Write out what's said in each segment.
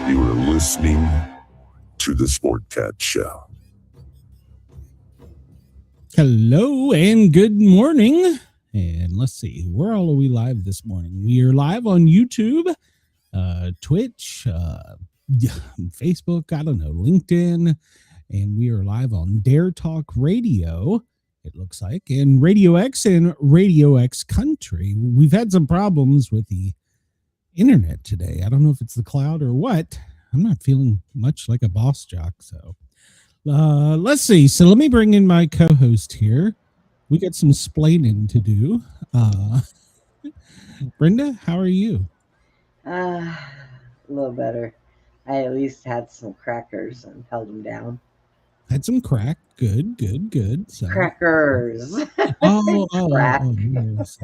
You are listening to the Sportcat Show. Hello and good morning. And let's see, where all are we live this morning? We are live on YouTube, Twitch, Facebook, I don't know, LinkedIn, and we are live on Dare Talk Radio, it looks like, and Radio X and Radio X Country. We've had some problems with the internet today. I don't know if it's the cloud or what. I'm not feeling much like a boss jock, so let's see. So let me bring in my co-host here. We got some splaining to do. Brenda, how are you? A little better. I at least had some crackers and held them down. Had some crack. Good. So. Crackers. Oh. Yes.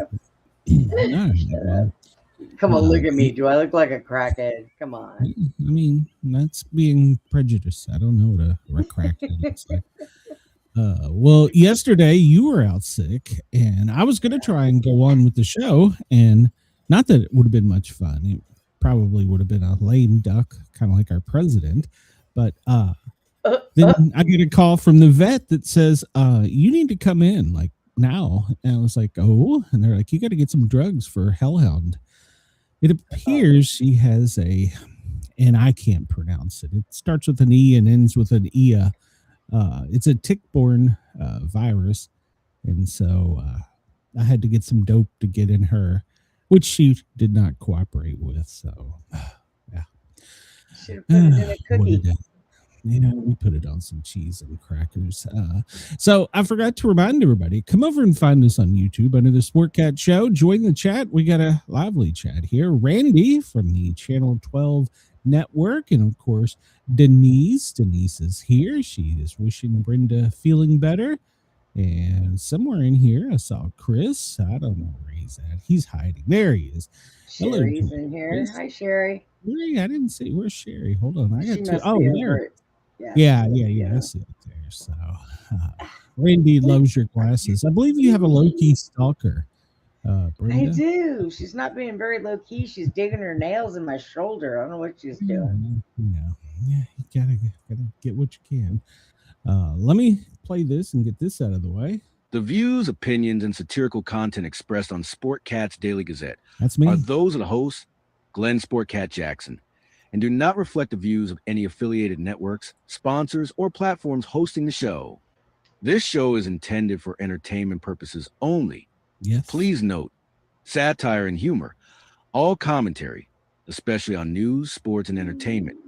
Right, Come on, look at me. Do I look like a crackhead? Come on. I mean, that's being prejudiced. I don't know what a crackhead looks like. Well, yesterday you were out sick, and I was going to try and go on with the show, and not that it would have been much fun. It probably would have been a lame duck, kind of like our president. But then I get a call from the vet that says, you need to come in, like, now. And I was like, oh, and they're like, you got to get some drugs for Hellhound. It appears she has and I can't pronounce it. It starts with an E and ends with an Ia. It's a tick-borne virus. And so I had to get some dope to get in her, which she did not cooperate with. So, yeah. Should have put it in a cookie. We put it on some cheese and crackers. So I forgot to remind everybody, come over and find us on YouTube under the Sportcat Show. Join the chat. We got a lively chat here. Randy from the Channel 12 Network. And, of course, Denise. Denise is here. She is wishing Brenda feeling better. And somewhere in here, I saw Chris. I don't know where he's at. He's hiding. There he is. Sherry's in here. Chris. Hi, Sherry. I didn't see. Where's Sherry? Hold on. I got two. Oh, there. Yeah. I see it there. So, Randy loves your glasses. I believe you have a low-key stalker, Brenda. I do. She's not being very low-key. She's digging her nails in my shoulder. I don't know what she's doing. Yeah, you gotta get what you can. Let me play this and get this out of the way. The views, opinions, and satirical content expressed on Sportcat's Daily Gazette That's me. Are those of the host, Glenn Sportcat Jackson, and do not reflect the views of any affiliated networks, sponsors, or platforms hosting the show. This show is intended for entertainment purposes only. Yes. Please note, satire and humor, all commentary, especially on news, sports, and entertainment,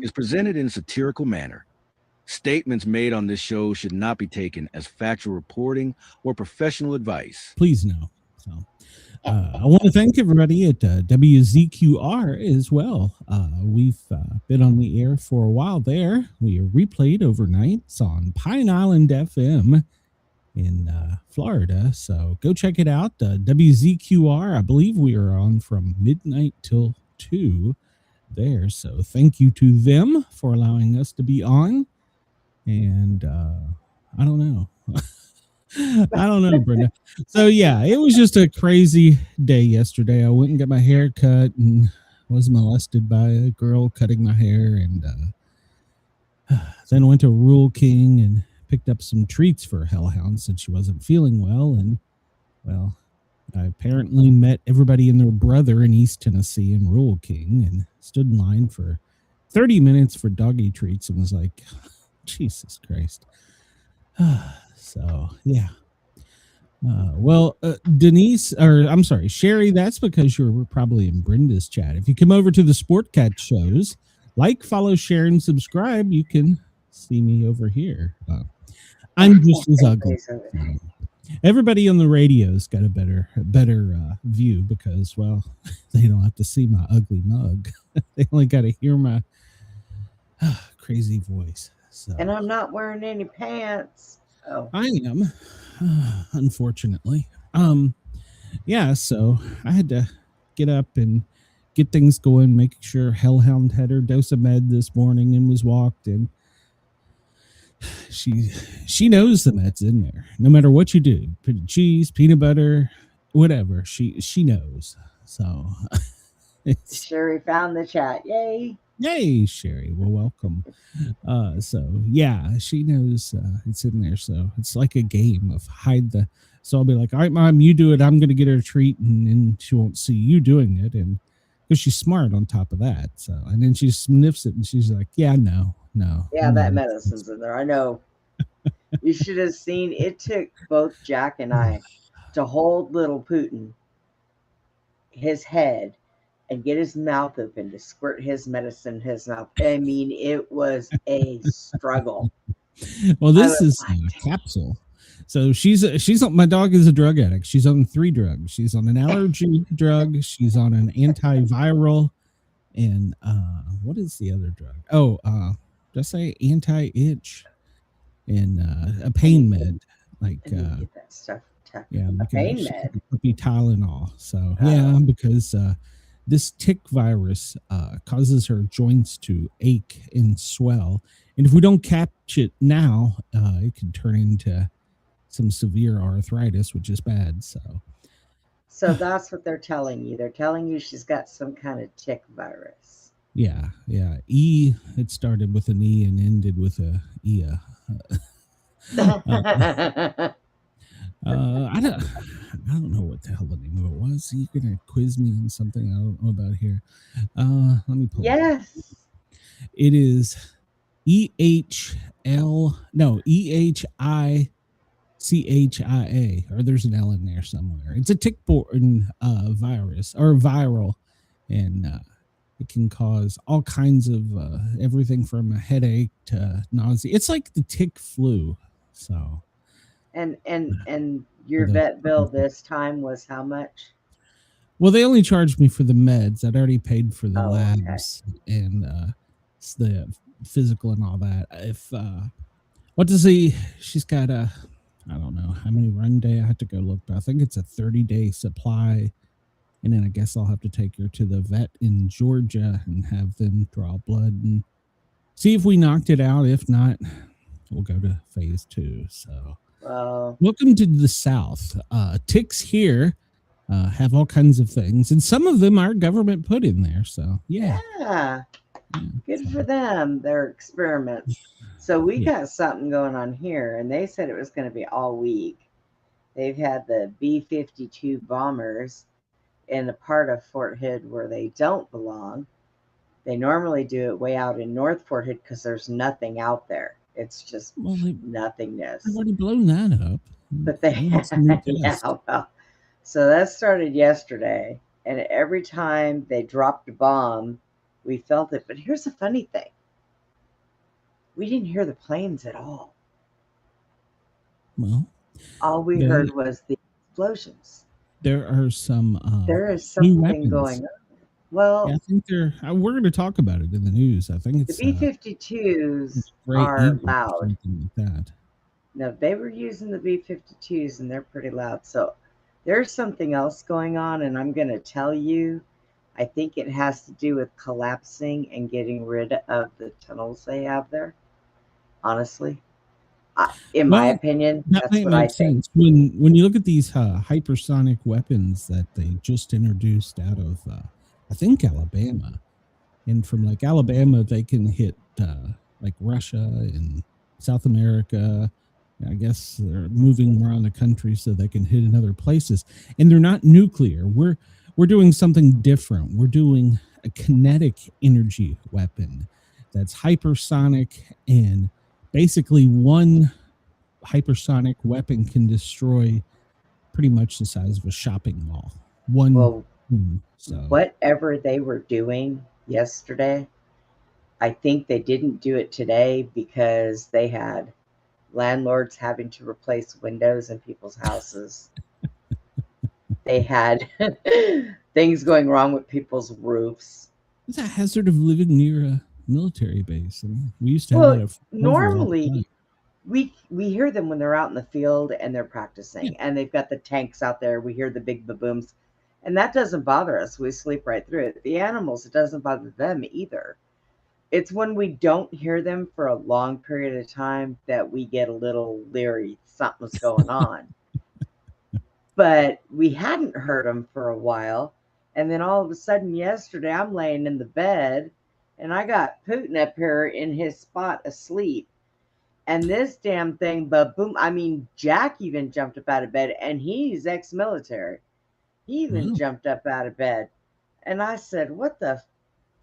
is presented in a satirical manner. Statements made on this show should not be taken as factual reporting or professional advice. Please no. So, I want to thank everybody at WZQR as well. We've been on the air for a while there. We are replayed overnights on Pine Island FM in Florida. So go check it out. WZQR, I believe we are on from midnight till 2. there. So thank you to them for allowing us to be on. And I don't know. I don't know, Brenda. So yeah, it was just a crazy day yesterday. I went and got my hair cut and was molested by a girl cutting my hair, and then went to Rural King and picked up some treats for Hellhound since she wasn't feeling well. And well, I apparently met everybody and their brother in East Tennessee in Rural King and stood in line for 30 minutes for doggy treats and was like, Jesus Christ. So yeah. Denise, or I'm sorry, Sherry, that's because you're probably in Brenda's chat. If you come over to the Sportcat shows, like, follow, share, and subscribe, you can see me over here. I'm just as ugly. Everybody on the radio's got a better view because, well, they don't have to see my ugly mug. They only got to hear my crazy voice. So. And I'm not wearing any pants. Oh. I am, unfortunately. Yeah, so I had to get up and get things going, make sure Hellhound had her dose of med this morning and was walked, and she knows the med's in there. No matter what you do, put cheese, peanut butter, whatever, she knows. So Sherry found the chat. Yay, Sherry. Well, welcome. So yeah, she knows it's in there. So it's like a game of hide the. So I'll be like, all right, Mom, you do it. I'm going to get her a treat, and she won't see you doing it, and because she's smart on top of that. So and then she sniffs it, and she's like, yeah, no. Yeah, that medicine's in there. I know. You should have seen. It took both Jack and I to hold little Putin, his head, and get his mouth open to squirt his medicine in his mouth. I mean, it was a struggle. Well, this is a capsule. So she's on, my dog is a drug addict. She's on 3 drugs. She's on an allergy drug. She's on an antiviral, and what is the other drug? Oh, did I say anti-itch and a pain med? Like get that stuff. Yeah, a pain med. Be Tylenol. So yeah, because this tick virus causes her joints to ache and swell, and if we don't catch it now, it can turn into some severe arthritis, which is bad. So that's what they're telling you. They're telling you she's got some kind of tick virus. Yeah. E. It started with an E and ended with a E. I don't know what the hell the name of it was. You're gonna quiz me on something I don't know about here. Let me pull it up. It is EHICHIA, or there's an L in there somewhere. It's a tick-borne virus or viral, and it can cause all kinds of everything from a headache to nausea. It's like the tick flu. So, and your vet bill this time was how much? Well, they only charged me for the meds. I'd already paid for the labs and the physical and all that. If what does she's got a, I don't know how many run day I have to go look, but I think it's a 30-day supply. And then I guess I'll have to take her to the vet in Georgia and have them draw blood and see if we knocked it out. If not, we'll go to phase 2. So welcome to the South. Ticks here have all kinds of things, and some of them our government put in there. So yeah. Good for them, their experiments. So we got something going on here, and they said it was going to be all week. They've had the B-52 bombers in a part of Fort Hood where they don't belong. They normally do it way out in North Fort Hood because there's nothing out there. It's just nothingness. I've already blown that up. But so that started yesterday, and every time they dropped a bomb, we felt it. But here's the funny thing. We didn't hear the planes at all. Well, all we heard was the explosions. There are some there is something going on. Well, yeah, I think we're going to talk about it in the news. I think it's the B-52s are loud. Like that. No, they were using the B-52s, and they're pretty loud. So there's something else going on, and I'm going to tell you I think it has to do with collapsing and getting rid of the tunnels they have there. Honestly, in my Well, opinion, that that's might what I make think. sense when you look at these hypersonic weapons that they just introduced out of I think Alabama, and from like Alabama they can hit like Russia and South America. I guess they're moving around the country so they can hit in other places, and they're not nuclear. We're doing something different. We're doing a kinetic energy weapon that's hypersonic, and basically one hypersonic weapon can destroy pretty much the size of a shopping mall. Well, So whatever they were doing yesterday, I think they didn't do it today because they had landlords having to replace windows in people's houses. They had things going wrong with people's roofs. it's a hazard of living near a military base. I mean, we used to have that at Normally we hear them when they're out in the field and they're practicing, and they've got the tanks out there. We hear the big booms, and that doesn't bother us. We sleep right through it. The animals, it doesn't bother them either. It's when we don't hear them for a long period of time that we get a little leery. Something's going on. But we hadn't heard them for a while. And then all of a sudden, yesterday, I'm laying in the bed and I got Putin up here in his spot asleep. And this damn thing, boom. I mean, Jack even jumped up out of bed, and he's ex military. He even jumped up out of bed. And I said, "What the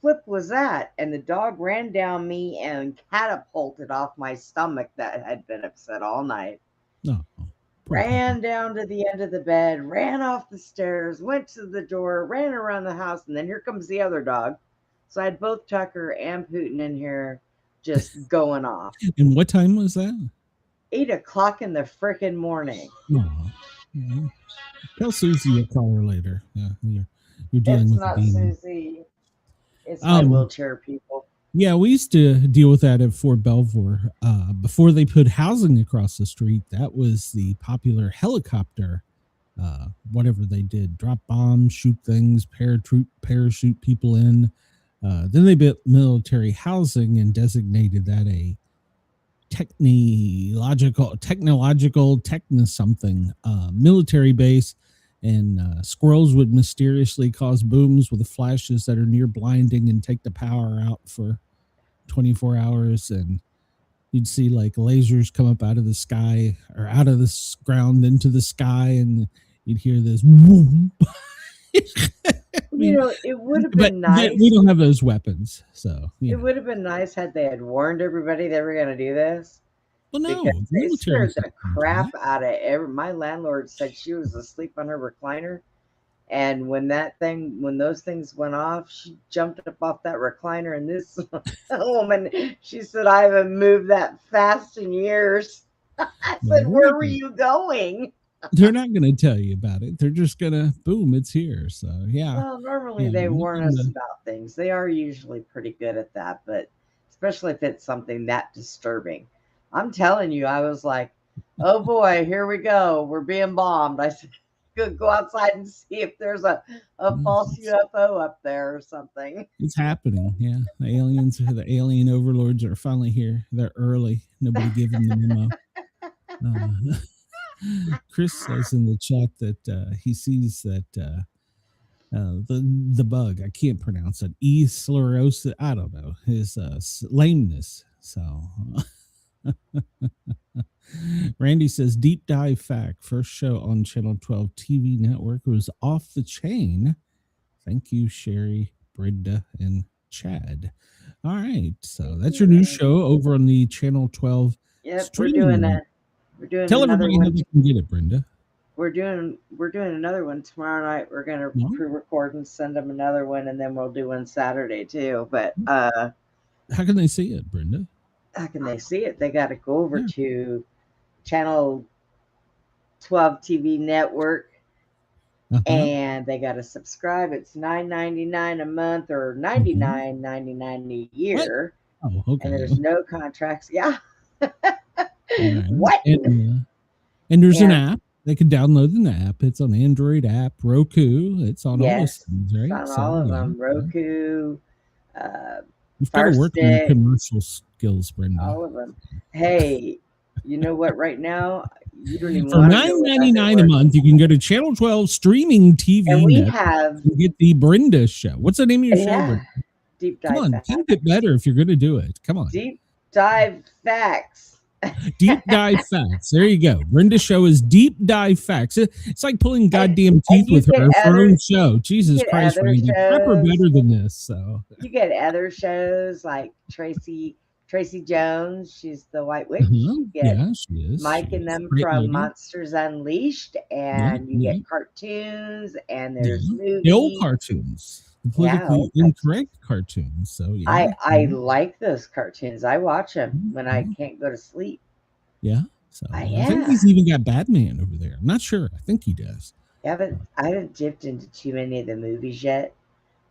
flip was that?" And the dog ran down me and catapulted off my stomach that had been upset all night. Ran down to the end of the bed, ran off the stairs, went to the door, ran around the house, and then here comes the other dog. So I had both Tucker and Putin in here just going off. And what time was that? 8 o'clock in the frickin' morning. Tell Susie you'll call her later. Yeah, you're dealing It's with not a demon. Susie. It's my wheelchair people. Yeah, we used to deal with that at Fort Belvoir. Before they put housing across the street, that was the popular helicopter. Whatever they did, drop bombs, shoot things, parachute people in. Then they built military housing and designated that a technological something military base. And squirrels would mysteriously cause booms with flashes that are near blinding and take the power out for 24 hours. And you'd see like lasers come up out of the sky or out of the ground into the sky, and you'd hear this boom. It would have been nice. We don't have those weapons, so it would have been nice had they had warned everybody they were going to do this. Well, no, because they scared the crap out of my landlord said she was asleep on her recliner, and when those things went off, she jumped up off that recliner, and this woman, she said, "I haven't moved that fast in years." I said, "Where were you going?" They're not going to tell you about it. They're just going to boom, it's here. So yeah. Well, normally they warn us about things. They are usually pretty good at that, but especially if it's something that disturbing. I'm telling you, I was like, "Oh boy, here we go. We're being bombed." I said, "Go outside and see if there's a false UFO up there or something." It's happening. Yeah. The alien overlords are finally here. They're early. Nobody gave them the memo. Chris says in the chat that he sees that the bug, I can't pronounce it, sclerosis, I don't know, his lameness. So Randy says, deep dive fact, first show on Channel 12 TV network was Off the Chain. Thank you, Sherry, Brenda, and Chad. All right, so that's your new show over on the Channel 12. Yep, we're doing that. Tell everybody how they can get it, Brenda. We're doing another one tomorrow night. We're going to pre-record and send them another one, and then we'll do one Saturday too. But how can they see it, Brenda? How can they see it? They got to go over to Channel 12 TV network, and they got to subscribe. It's $9.99 a month or $99.99 a year. What? Oh, okay. And there's no contracts. Yeah. Right. What? And there's an app. They can download an app. It's on Android app, Roku. It's on all those Yes, things, it's right? on So all of yeah, them. Roku, uh, you've got to Fire work on your Stick, commercial skills, Brenda. all of them. Hey, you know what? Right now, you don't even For want to know what I've been $9.99 a working. month, you can go to Channel 12 streaming And TV we net have, and get the Brenda show. What's the name of your show, yeah, Brenda? deep Come dive on, facts. keep it better if you're going to do it. Come on. Deep dive facts. Deep dive facts. There you go. Brenda's show is deep dive facts. It's like pulling goddamn teeth you with get her for her other- own show. Jesus get Christ, other Randy. Prep her shows. better than this. So You get other shows like Tracy Jones. She's the White Witch. You get yeah, she is. Mike She and is. them Great from lady. Monsters Unleashed, Yeah, and you yeah, get cartoons, and there's yeah. movies. The old cartoons. The politically old incorrect cartoons. So yeah. I like those cartoons. I watch them when I can't go to sleep. Yeah. So I yeah. think he's even got Batman over there. I'm not sure. I think he does. I haven't dipped into too many of the movies yet,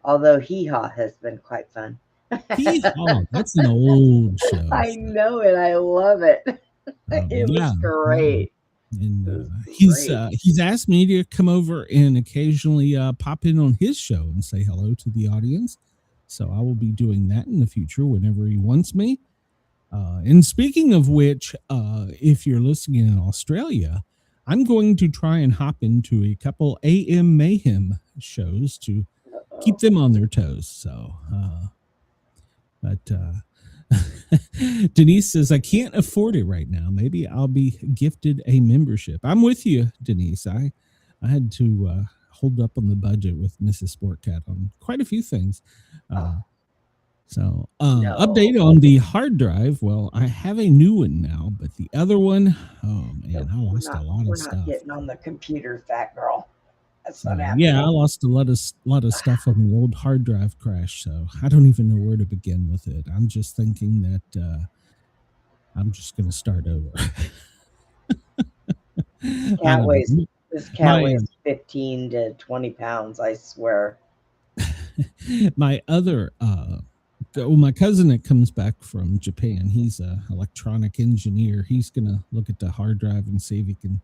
although Hee Haw has been quite fun. That's an old show. I know it. I love it. It yeah, was great. And he's asked me to come over and occasionally pop in on his show and say hello to the audience. So I will be doing that in the future whenever he wants me. And speaking of which, if you're listening in Australia, I'm going to try and hop into a couple AM Mayhem shows to keep them on their toes. So, but Denise says, I can't afford it right now. Maybe I'll be gifted a membership. I'm with you, Denise. I had to hold up on the budget with Mrs. Sportcat on quite a few things. So, update on the hard drive. Well, I have a new one now, but the other one, oh man, I lost a lot of stuff. We're not getting on the computer, fat girl. That's not happening. Yeah, I lost a lot of stuff on the old hard drive crash. So I don't even know where to begin with it. I'm just thinking that I'm just going to start over. This cat weighs 15 to 20 pounds, I swear. My other my cousin that comes back from Japan, he's an electronic engineer. He's gonna look at the hard drive and see if he can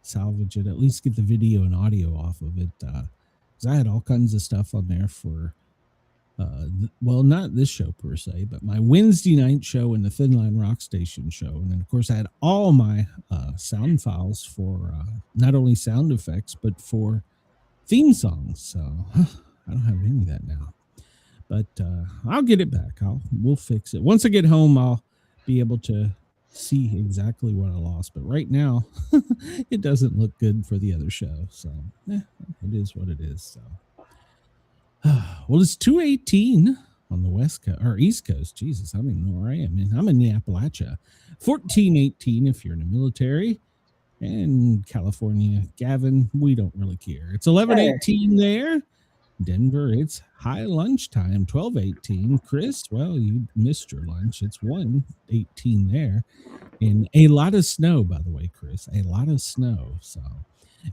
salvage it, at least get the video and audio off of it, because I had all kinds of stuff on there for well, not this show per se, but my Wednesday night show and the Thin Line Rock Station show. And then of course I had all my sound files for not only sound effects but for theme songs. So I don't have any of that now, but I'll get it back. We'll fix it. Once I get home, I'll be able to see exactly what I lost. But right now, it doesn't look good for the other show. So it is what it is. So, well, it's 2:18 on the West Coast or East Coast. Jesus, I don't even know where I am. I'm in the Appalachia. 14:18 if you're in the military. And California, Gavin, we don't really care. It's 11:18 there. Denver, it's high lunchtime, 12:18. Chris, well, you missed your lunch. It's 1:18 there. And a lot of snow, by the way, Chris, a lot of snow. So,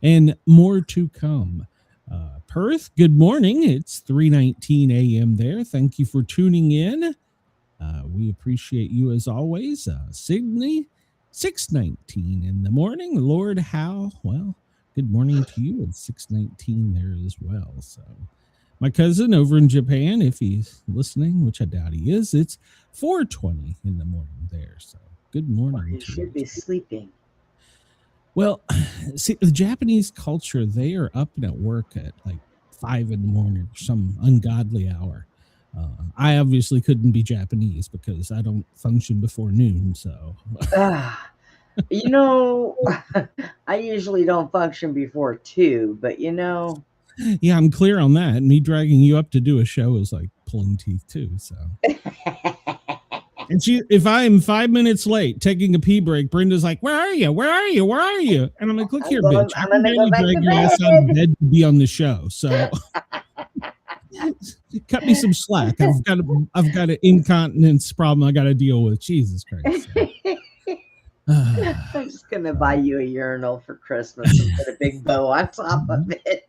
and more to come. Perth, good morning. It's 3:19 a.m. there. Thank you for tuning in. We appreciate you as always. Sydney, 6:19 in the morning. Lord Howe, well, good morning to you at 6:19 there as well. So my cousin over in Japan, if he's listening, which I doubt he is, it's 4:20 in the morning there. So good morning. You should be sleeping. Well, see, the Japanese culture, they are up and at work at like 5 in the morning, some ungodly hour. I obviously couldn't be Japanese because I don't function before noon. So, you know, I usually don't function before 2, but you know. Yeah, I'm clear on that. Me dragging you up to do a show is like pulling teeth too. So, and if I'm 5 minutes late taking a pee break, Brenda's like, "Where are you? Where are you? Where are you?" And I'm like, "Look here, bitch. I'm gonna go back drag to your ass out of bed to be on the show." So, cut me some slack. I've got an incontinence problem I got to deal with. Jesus Christ. So. I'm just gonna buy you a urinal for Christmas and put a big bow on top of it.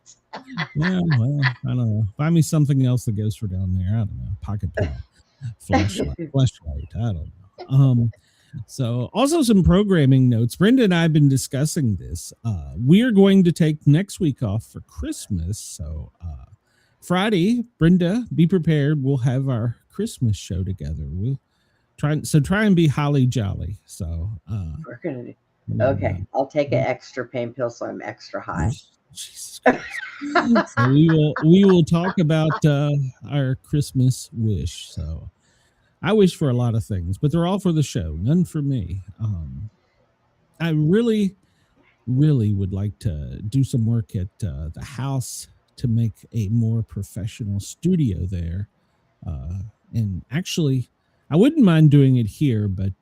Yeah, well, I don't know. Buy me something else that goes for down there. I don't know. Pocket towel, flashlight. I don't know. So, also some programming notes. Brenda and I have been discussing this. We are going to take next week off for Christmas. So, Friday, Brenda, be prepared. We'll have our Christmas show together. We'll try and be holly jolly. So, We're gonna do. Okay, I'll take an extra pain pill so I'm extra high. Jesus Christ. So we will talk about our Christmas wish. So I wish for a lot of things, but they're all for the show, none for me. I really would like to do some work at the house to make a more professional studio there. And actually, I wouldn't mind doing it here, but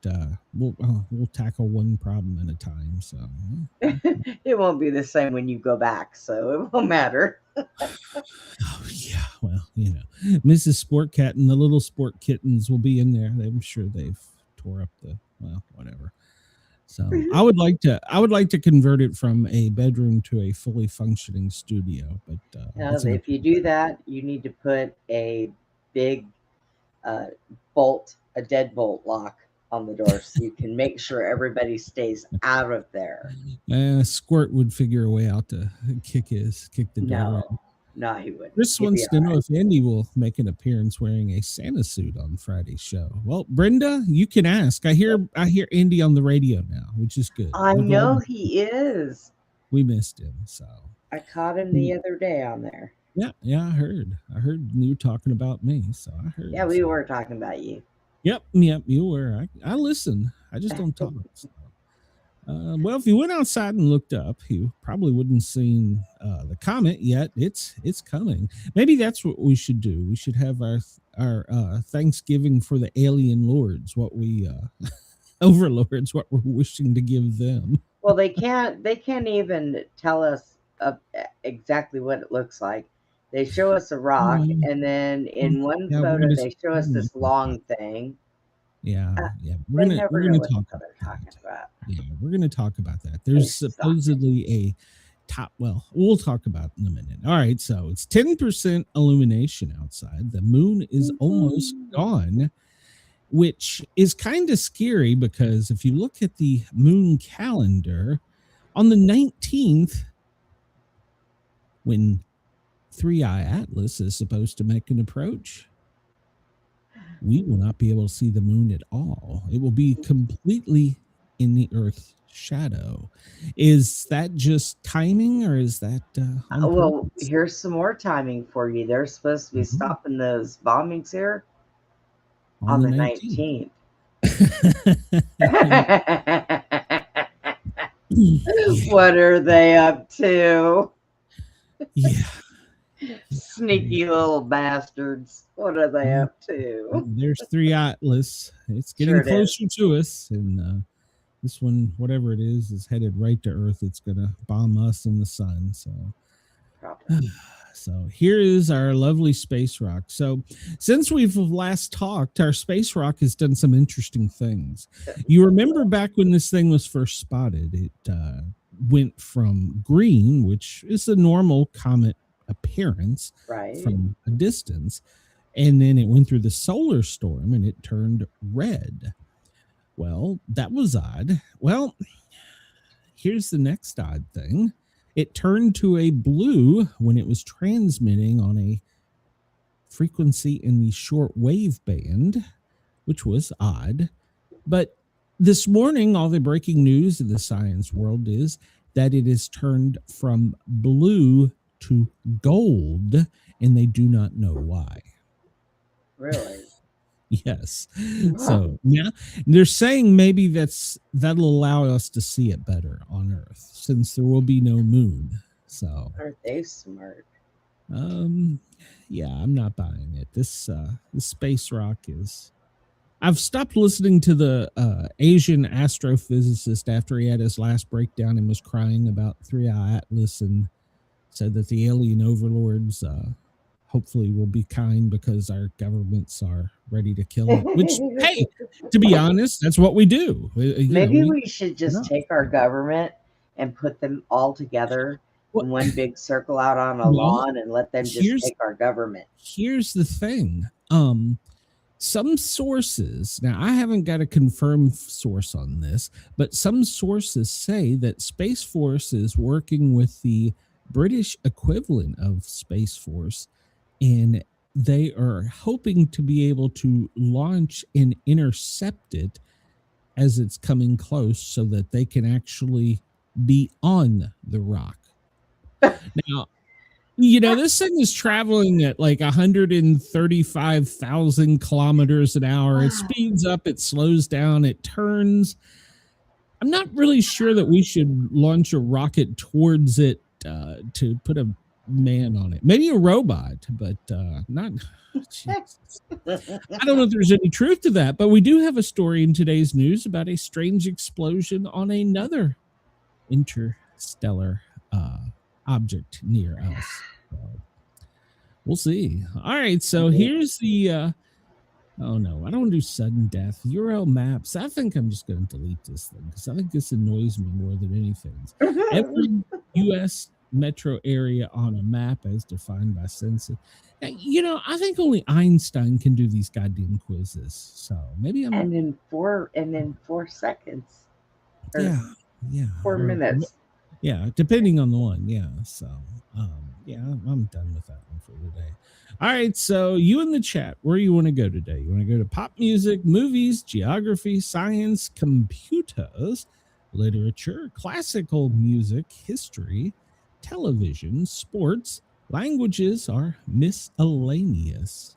we'll tackle one problem at a time. So It won't be the same when you go back, so it won't matter. Oh yeah, well, Mrs. Sportcat and the little sport kittens will be in there. I'm sure they've tore up whatever. So I would like to convert it from a bedroom to a fully functioning studio. But if you do that, you need to put a big a deadbolt lock on the door so you can make sure everybody stays out of there. Squirt would figure a way out to kick the door in. No, he wouldn't. Chris wants to know if Andy will make an appearance wearing a Santa suit on Friday's show. Well, Brenda, you can ask. I hear Andy on the radio now, which is good. I know he is. We missed him, so I caught him the other day on there. Yeah, I heard you were talking about me, so I heard. Yeah, we were talking about you. Yep, you were. I listen. I just don't talk. So. Well, if you went outside and looked up, you probably wouldn't have seen the comment yet. It's coming. Maybe that's what we should do. We should have our Thanksgiving for the alien lords. What we overlords. What we're wishing to give them. Well, they can't even tell us exactly what it looks like. They show us a rock, and then in one photo they show us this long thing. Yeah. We're gonna talk about. Yeah, we're gonna talk about that. There's supposedly a top. Well, we'll talk about it in a minute. All right, so it's 10% illumination outside. The moon is almost gone, which is kind of scary because if you look at the moon calendar, on the 19th, when 3-Eye Atlas is supposed to make an approach, we will not be able to see the moon at all. It will be completely in the Earth's shadow. Is that just timing, or is that? Well, here's some more timing for you. They're supposed to be stopping those bombings here on the 19th. What are they up to? Yeah. Sneaky little bastards. What are they up to? There's 3-Eye Atlas. It's getting closer to us. And this one, whatever it is headed right to Earth. It's going to bomb us in the sun. So here is our lovely space rock. So since we've last talked, our space rock has done some interesting things. You remember back when this thing was first spotted, it went from green, which is a normal comet appearance from a distance, and then it went through the solar storm and it turned red. Well, that was odd. Well, here's the next odd thing. It turned to a blue when it was transmitting on a frequency in the short wave band, which was odd. But this morning, all the breaking news in the science world is that it is turned from blue to gold, and they do not know why. Really? Yes. Wow. So yeah, they're saying maybe that'll allow us to see it better on Earth since there will be no moon. So aren't they smart? Yeah, I'm not buying it. This space rock is. I've stopped listening to the Asian astrophysicist after he had his last breakdown and was crying about 3-Eye Atlas and said that the alien overlords hopefully will be kind because our governments are ready to kill it. Which, hey, to be honest, that's what we do. Maybe we should just take our government and put them all together in one big circle out on a lawn and let them just take our government. Here's the thing. some sources, now I haven't got a confirmed source on this, but some sources say that Space Force is working with the British equivalent of Space Force, and they are hoping to be able to launch and intercept it as it's coming close so that they can actually be on the rock. Now, this thing is traveling at like 135,000 kilometers an hour. It speeds up, it slows down, it turns. I'm not really sure that we should launch a rocket towards it to put a man on it. Maybe a robot, but not. Jesus. I don't know if there's any truth to that, but we do have a story in today's news about a strange explosion on another interstellar object near us. So we'll see. All right, so here's the oh no, I don't want to do sudden death. Euro maps. I think I'm just going to delete this thing because I think this annoys me more than anything. Every U.S. metro area on a map as defined by census. I think only Einstein can do these goddamn quizzes. So maybe I'm. And in 4 seconds. Yeah. 4 minutes. Yeah, depending on the one. Yeah. So, I'm done with that one for today. All right. So, you in the chat, where you want to go today? You want to go to pop music, movies, geography, science, computers, literature, classical music, history, television, sports, languages, or miscellaneous?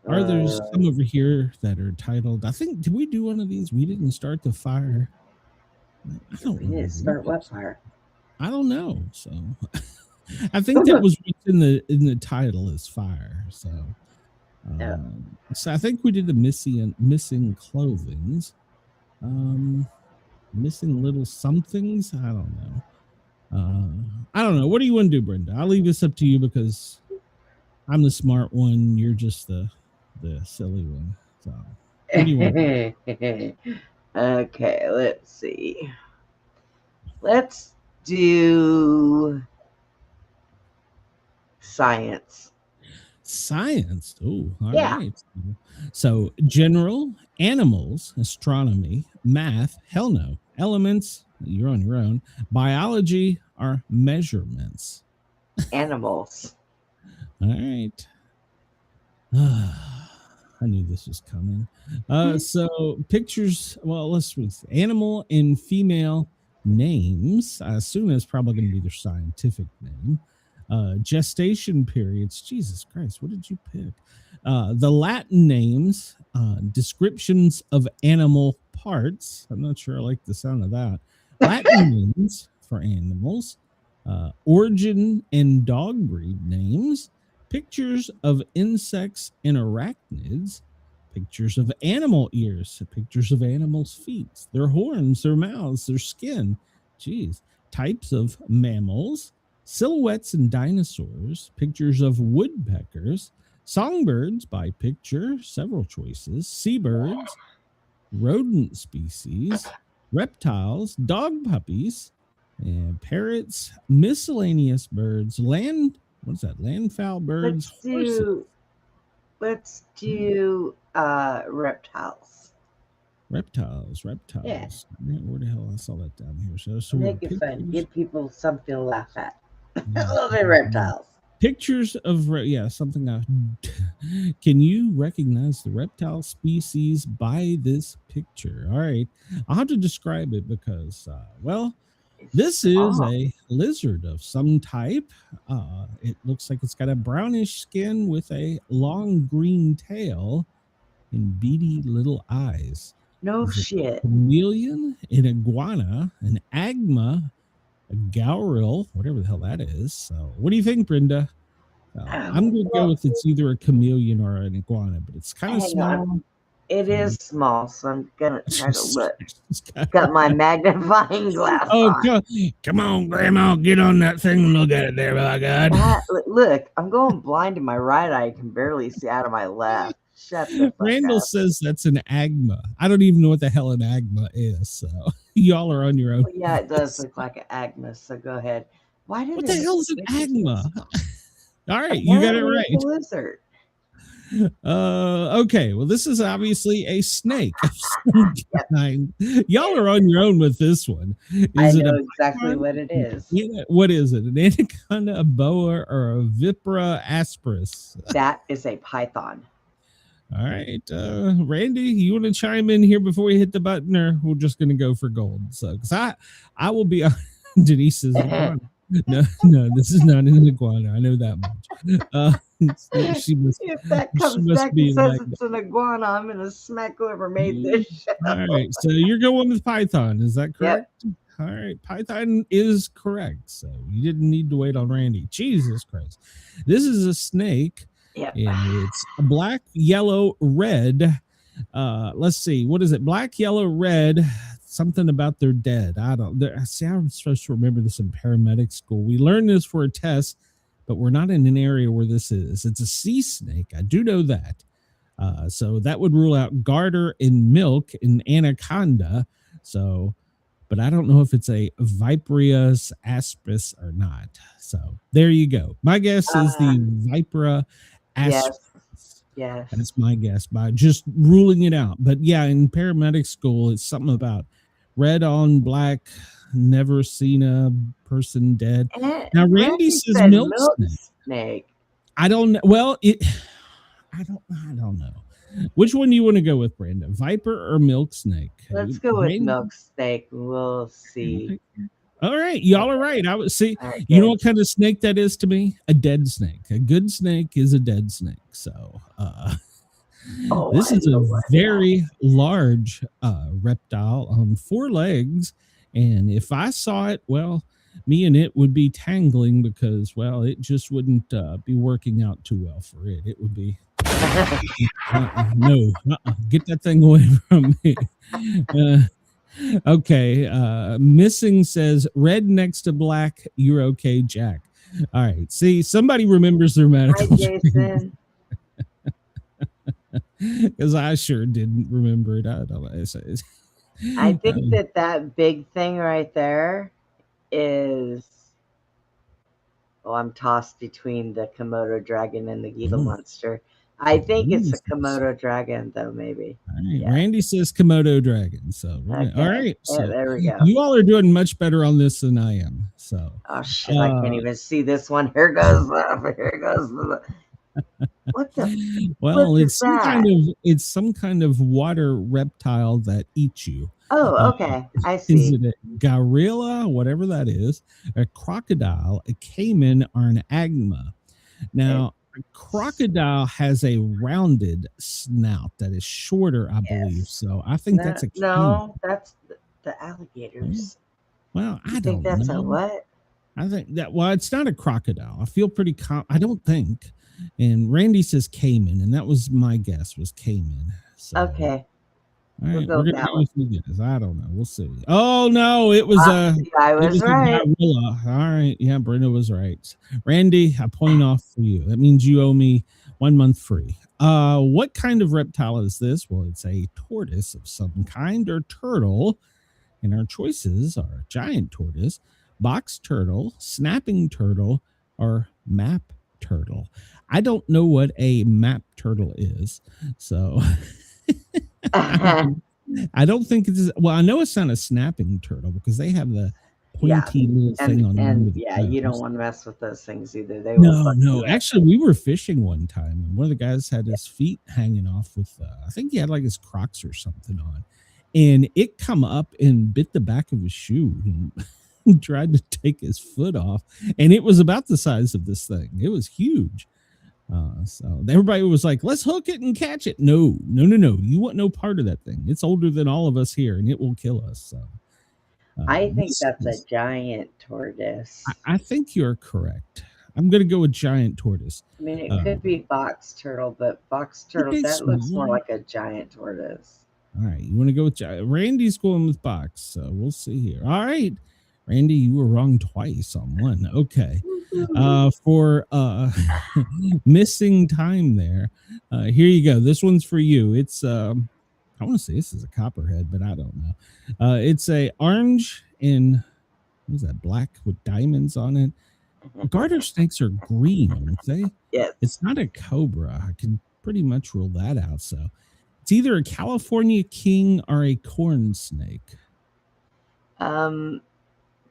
Are there some over here that are titled? I think, did we do one of these? We didn't start the fire. I don't know. Start what fire? I don't know. So I think that was what's in the title is fire. So so I think we did the missing clothings. Missing little somethings. I don't know. I don't know. What do you want to do, Brenda? I'll leave this up to you because I'm the smart one. You're just the silly one. So what do you want to do? Okay, let's see. Let's do science. Science. Oh, all right. So general, animals, astronomy, math, hell no. Elements, you're on your own. Biology are measurements. Animals. All right. I knew this was coming. So pictures, well, let's read animal and female names. I assume it's probably going to be their scientific name. Gestation periods. Jesus Christ, what did you pick? The Latin names, descriptions of animal parts. I'm not sure I like the sound of that. Latin names for animals. Origin and dog breed names. Pictures of insects and arachnids, pictures of animal ears, pictures of animals' feet, their horns, their mouths, their skin. Jeez. Types of mammals, silhouettes and dinosaurs, pictures of woodpeckers, songbirds by picture, several choices, seabirds, rodent species, reptiles, dog puppies, and parrots, miscellaneous birds, what's that? Landfowl birds. Let's do reptiles. Reptiles. Yeah. Where the hell I saw that down here? So make it fun. Give people something to laugh at. I love the reptiles. Pictures of something. Can you recognize the reptile species by this picture? All right, I'll have to describe it because this is a lizard of some type. It looks like it's got a brownish skin with a long green tail and beady little eyes. No shit. A chameleon, an iguana, an agma, a gauril, whatever the hell that is. So what do you think, Brenda? I'm going to go with it's either a chameleon or an iguana, but it's kind of small. It is small, so I'm going to try to look. Got my magnifying glass on. Come on, Grandma, get on that thing and look at it there, by God. Look, I'm going blind in my right eye. I can barely see out of my left. Shut the fuck Randall up. says that's an agma. I don't even know what the hell an agma is, so y'all are on your own. Well, yeah, it does look like an agma, so go ahead. What the hell is an agma? All right, you got it right. It's a lizard. Okay. Well, this is obviously a snake of some kind. Y'all are on your own with this one. I Is it know a exactly what it is. Yeah, what is it? An anaconda, a boa, or a vipera aspis? That is a python. All right, Randy, you want to chime in here before we hit the button, or we're just going to go for gold? So, because I will be. Denise says iguana. No, this is not an iguana. I know that much. She must. If that She comes must back be and says like. it's an iguana, I'm going to smack whoever made this show. All right, so you're going with Python, is that correct? Yep. All right, Python is correct. So you didn't need to wait on Randy. Jesus Christ. This is a snake. Yep. And it's a black, yellow, red. Let's see. What is it? Black, yellow, red. Something about they're dead. I don't. See, I'm supposed to remember this in paramedic school. We learned this for a test, but we're not in an area where this is. It's a sea snake. I do know that. So that would rule out garter in milk and anaconda. So, but I don't know if it's a Vipera aspis or not. So there you go. My guess is the Vipera aspis. Yes. That's my guess by just ruling it out. But yeah, in paramedic school, it's something about red on black, never seen a person dead. Now Randy says milk snake. I don't know. Well, I don't know. Which one do you want to go with, Brenda? Viper or milk snake? Let's go with milk snake. We'll see. All right, y'all are right. I would see. Right, you know what kind of snake that is to me? A dead snake. A good snake is a dead snake. So, this is a very large reptile on 4 legs, and if I saw it, well, me and it would be tangling because, well, it just wouldn't be working out too well for it. It would be no, get that thing away from me. Okay, missing says red next to black. You're okay, Jack. All right. See, somebody remembers their medical. Hi, Jason. Because I sure didn't remember it. I don't know. I think that big thing right there is. Oh, I'm tossed between the Komodo dragon and the Gila monster. I think it's a Komodo dragon, though, maybe. All right. Yeah. Randy says Komodo dragon. So, okay. All right. So, there we go. You all are doing much better on this than I am. So, oh, shit. I can't even see this one. Here goes. Here goes. What the? Well, it's some kind of water reptile that eats you. Oh, okay. I see. Is it a gorilla, whatever that is, a crocodile, a caiman, or an agma? Now, a crocodile has a rounded snout that is shorter, I believe. So I think that's a caiman. No, that's the alligators. Well, I don't think that's know. A what? I think that, well, it's not a crocodile. I feel pretty I don't think. And Randy says caiman, and that was my guess, was caiman. So, okay. All right, we're gonna go with you guys. I don't know. We'll see. Oh no, it was I was right. A gorilla. All right, yeah, Brenda was right. Randy, I point off for you. That means you owe me 1 month free. What kind of reptile is this? Well, it's a tortoise of some kind or turtle, and our choices are giant tortoise, box turtle, snapping turtle, or map turtle. I don't know what a map turtle is, so. I don't think it's. Well, I know it's not a snapping turtle because they have the pointy little thing on them. Yeah, you don't want to mess with those things either. They no. Actually, we were fishing one time, and one of the guys had his feet hanging off with. I think he had like his Crocs or something on, and it come up and bit the back of his shoe and tried to take his foot off, and it was about the size of this thing. It was huge. So everybody was like, let's hook it and catch it. No. You want no part of that thing. It's older than all of us here and it will kill us. So I think that's a giant tortoise. I think you're correct. I'm going to go with giant tortoise. I mean, it could be box turtle, but box turtle, that looks more like a giant tortoise. All right. You want to go with giant? Randy's going with box. So we'll see here. All right. Randy, you were wrong twice on one. Okay. For missing time there. Here you go. This one's for you. It's I want to say this is a copperhead, but I don't know. It's a orange and what is that, black with diamonds on it. Garter snakes are green, aren't they? Yes. It's not a cobra. I can pretty much rule that out. So it's either a California king or a corn snake. Corn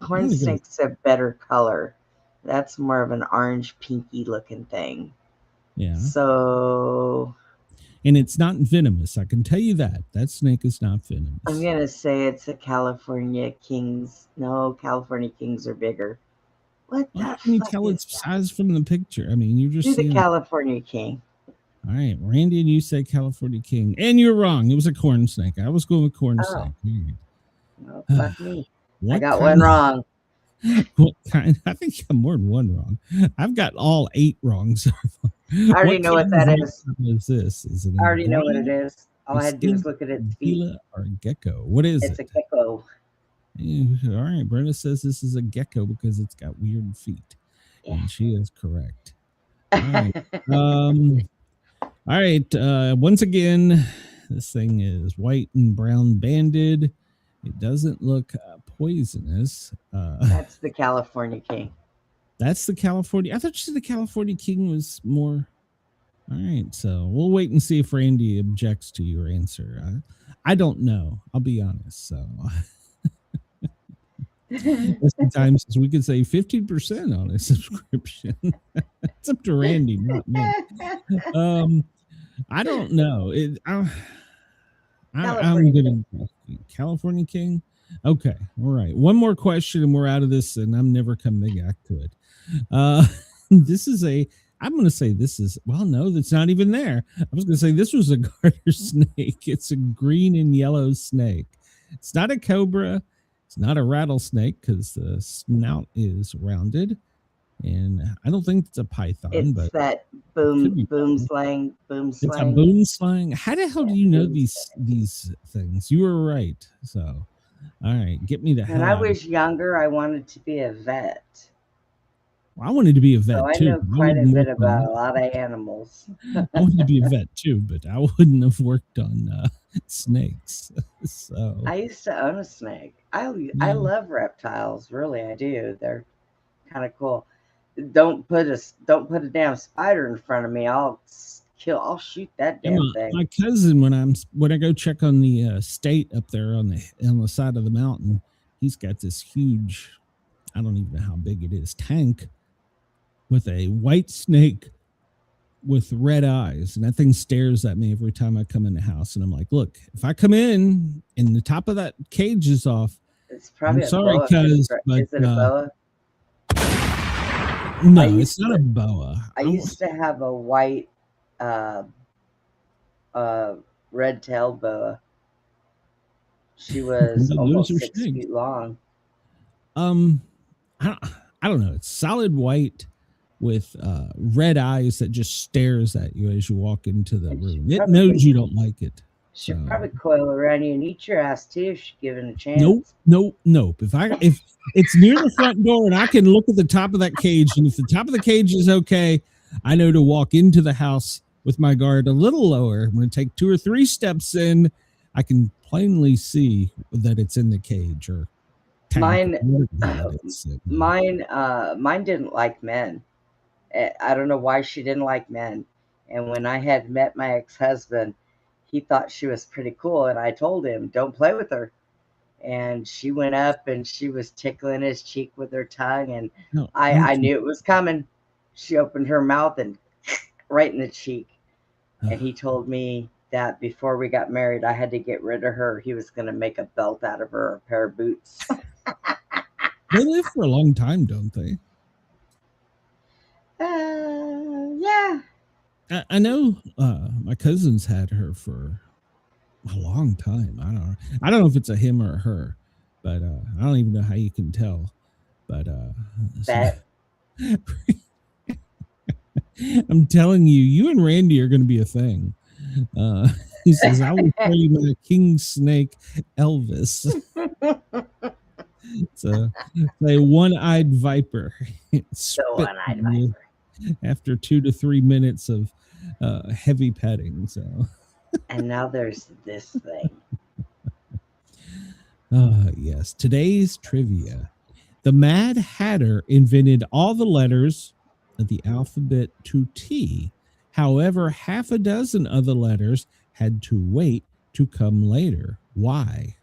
gonna go- snake's a better color. That's more of an orange pinky looking thing. Yeah. So And it's not venomous. I can tell you that. That snake is not venomous. I'm going to say it's a California kings. No, California kings are bigger. What the Why can you fuck tell is its that? size from the picture? I mean, you're just Do the seeing. California king. All right, Randy, and you say California king. And you're wrong. It was a corn snake. I was going with corn Oh. snake. All right. Oh, fuck me. What I got kind one wrong. What kind? I think you have more than one wrong. I've got all 8 wrong. So I already know what that is. Is this? Is it? I already know what it is. All I had to do was look at its feet. Gila or gecko? What is It's it? a gecko. All right, Brenda says this is a gecko because it's got weird feet, Yeah. and she is correct. All right. All right. Once again, this thing is white and brown banded. It doesn't look poisonous. That's the California king. That's the California. I thought you said the California king was more. All right, so we'll wait and see if Randy objects to your answer. I don't know. I'll be honest. So sometimes we could say 15% on a subscription. It's up to Randy, not me. I don't know. I'm gonna California king. Okay, all right. One more question and we're out of this, and I'm never coming back to it. This is I'm going to say this is, well, no, that's not even there. I was going to say this was a garter snake. It's a green and yellow snake. It's not a cobra. It's not a rattlesnake because the snout is rounded. And I don't think it's a python. It's but that boom slang. It's a boom slang. How the hell do you know these things? You were right. So, all right, get me the hell. When I was younger, I wanted to be a vet. I wanted to be a vet so too. I know quite a bit about a lot of animals. I wanted to be a vet too, but I wouldn't have worked on snakes. So I used to own a snake. I love reptiles, really. I do. They're kind of cool. Don't put a damn spider in front of me. I'll shoot that damn thing. My cousin, when I go check on the state up there on the side of the mountain, he's got this huge, I don't even know how big it is, tank with a white snake with red eyes, and that thing stares at me every time I come in the house. And I'm like, look, if I come in and the top of that cage is off, it's probably I'm sorry, cuz, but is it a boa? No, it's not a boa. I used to have a white red-tailed boa. She was almost 6 feet long. I don't know. It's solid white with red eyes that just stares at you as you walk into the room. It knows you don't like it. She'd probably coil around you and eat your ass too if she's given a chance. Nope. If it's near the front door and I can look at the top of that cage, and if the top of the cage is okay, I know to walk into the house with my guard a little lower. I'm going to take 2 or 3 steps in. I can plainly see that it's in the cage or mine didn't like men. I don't know why she didn't like men. And when I had met my ex-husband, he thought she was pretty cool, and I told him, don't play with her. And she went up and she was tickling his cheek with her tongue, and I knew it was coming. She opened her mouth and right in the cheek. And he told me that before we got married, I had to get rid of her. He was going to make a belt out of her, or a pair of boots. They live for a long time, don't they? Yeah. I know my cousin's had her for a long time. I don't know if it's a him or a her, but I don't even know how you can tell. But I'm telling you, you and Randy are going to be a thing. He says, I will show you my king snake, Elvis. It's a one-eyed viper. So one-eyed viper. After 2 to 3 minutes of heavy petting. So, and now there's this thing. Yes. Today's trivia: the Mad Hatter invented all the letters of the alphabet to T However, half a dozen other letters had to wait to come later. Why?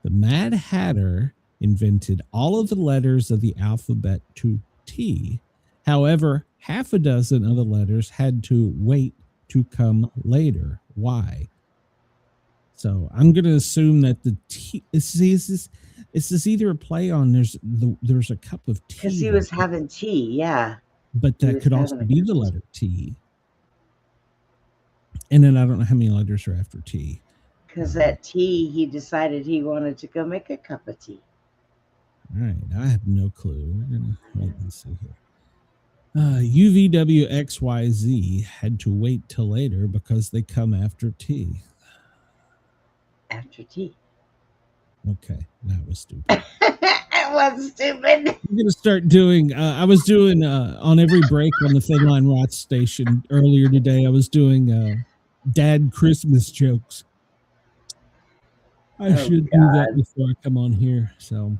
The Mad Hatter invented all of the letters of the alphabet to T. However, half a dozen other letters had to wait to come later. Why? So I'm going to assume that the T is this either a play on there's a cup of tea Because he was having tea, yeah. but that could also be the letter T. And then I don't know how many letters are after T. Because at tea, he decided he wanted to go make a cup of tea. All right, I have no clue. We're going to wait and see here. UVWXYZ had to wait till later because they come after T. After tea. Okay, that was stupid. It was stupid. I'm going to start doing, I was doing on every break on the Thin Line Rot station earlier today, I was doing dad Christmas jokes. I should do that before I come on here. So,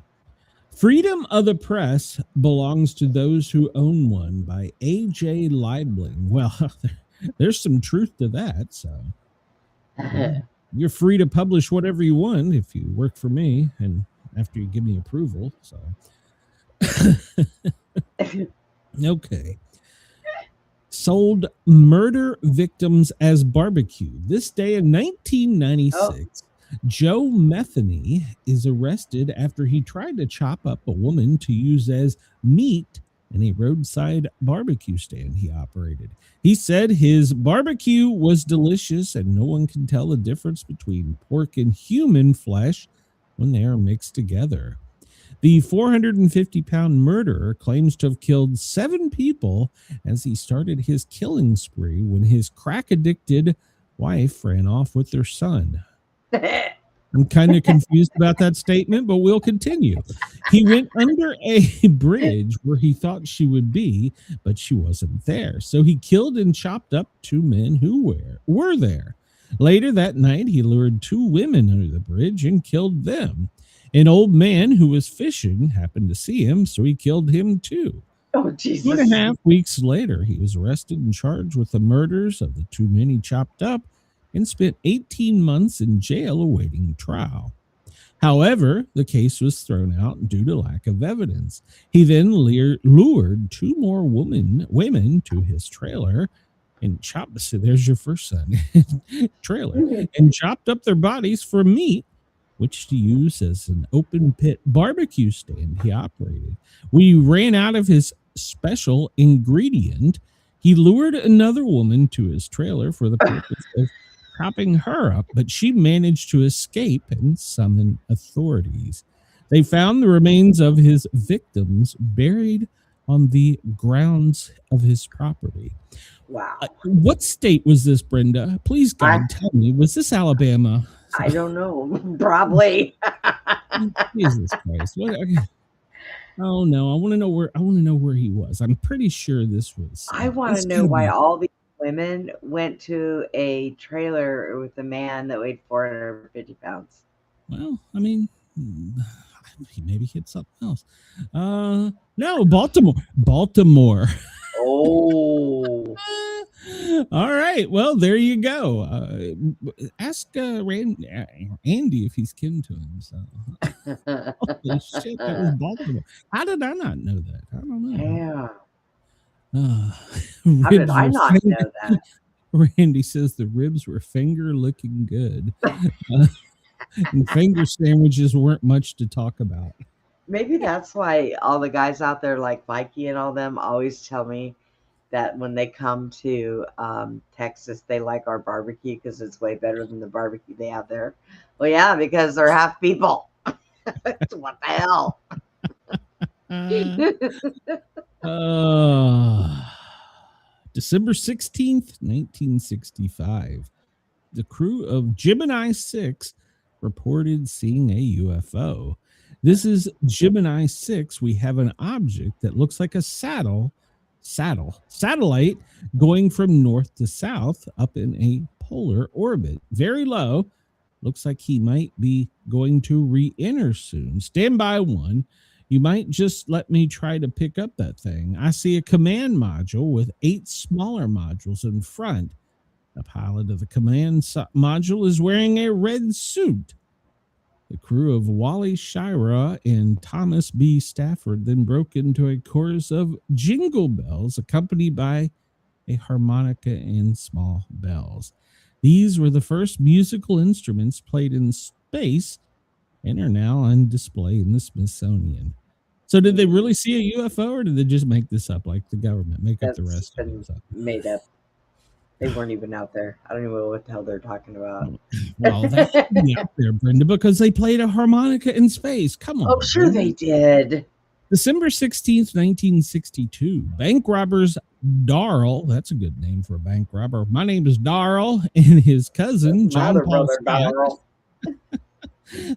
Freedom of the Press belongs to those who own one by A.J. Liebling. Well, there's some truth to that. So, you're free to publish whatever you want if you work for me and after you give me approval. So, okay. Sold murder victims as barbecue. This day in 1996. Joe Metheny is arrested after he tried to chop up a woman to use as meat in a roadside barbecue stand he operated. He said his barbecue was delicious and no one can tell the difference between pork and human flesh when they are mixed together. The 450-pound murderer claims to have killed 7 people as he started his killing spree when his crack-addicted wife ran off with their son. I'm kind of confused about that statement, but we'll continue. He went under a bridge where he thought she would be, but she wasn't there. So he killed and chopped up 2 men who were there. Later that night, he lured 2 women under the bridge and killed them. An old man who was fishing happened to see him, so he killed him too. Oh, Jesus. 2.5 weeks later, he was arrested and charged with the murders of the 2 men he chopped up and spent 18 months in jail awaiting trial. However, the case was thrown out due to lack of evidence. He then lured 2 more women to his trailer and chopped, so there's your first son, trailer, and chopped up their bodies for meat, which to use as an open pit barbecue stand he operated. When he ran out of his special ingredient, he lured another woman to his trailer for the purpose of chopping her up, but she managed to escape and summon authorities. They found the remains of his victims buried on the grounds of his property. Wow. What state was this, Brenda? Please, God, tell me. Was this Alabama? I don't know. Probably. Jesus Christ. What? Oh no, I want to know where he was. I'm pretty sure this was. I want to know why all these women went to a trailer with a man that weighed 450 pounds. Well, I mean, he maybe hit something else. No, Baltimore. Oh. All right. Well, there you go. Ask Andy if he's kin to him. So, holy shit, that was Baltimore. How did I not know that? I don't know. Yeah. How did I not know that? Randy says the ribs were finger looking good. And finger sandwiches weren't much to talk about. Maybe that's why all the guys out there like Mikey and all them always tell me that when they come to Texas, they like our barbecue because it's way better than the barbecue they have there. Well, yeah, because they're half people. What the hell? December 16th, 1965. The crew of Gemini 6 reported seeing a UFO. This is Gemini 6. We have an object that looks like a satellite going from north to south up in a polar orbit. Very low. Looks like he might be going to re-enter soon. Stand by 1. You might just let me try to pick up that thing. I see a command module with 8 smaller modules in front. The pilot of the command module is wearing a red suit. The crew of Wally Shira and Thomas B. Stafford then broke into a chorus of jingle bells accompanied by a harmonica and small bells. These were the first musical instruments played in space and are now on display in the Smithsonian. So did they really see a UFO, or did they just make this up like the government? Make up the rest of it? Made up. They weren't even out there. I don't even know what the hell they're talking about. Well, that's out there, Brenda, because they played a harmonica in space. Come on. Oh, sure they did. December 16th, 1962. Bank robbers Darrell, that's a good name for a bank robber. My name is Darrell, and his cousin, John Paul Scott,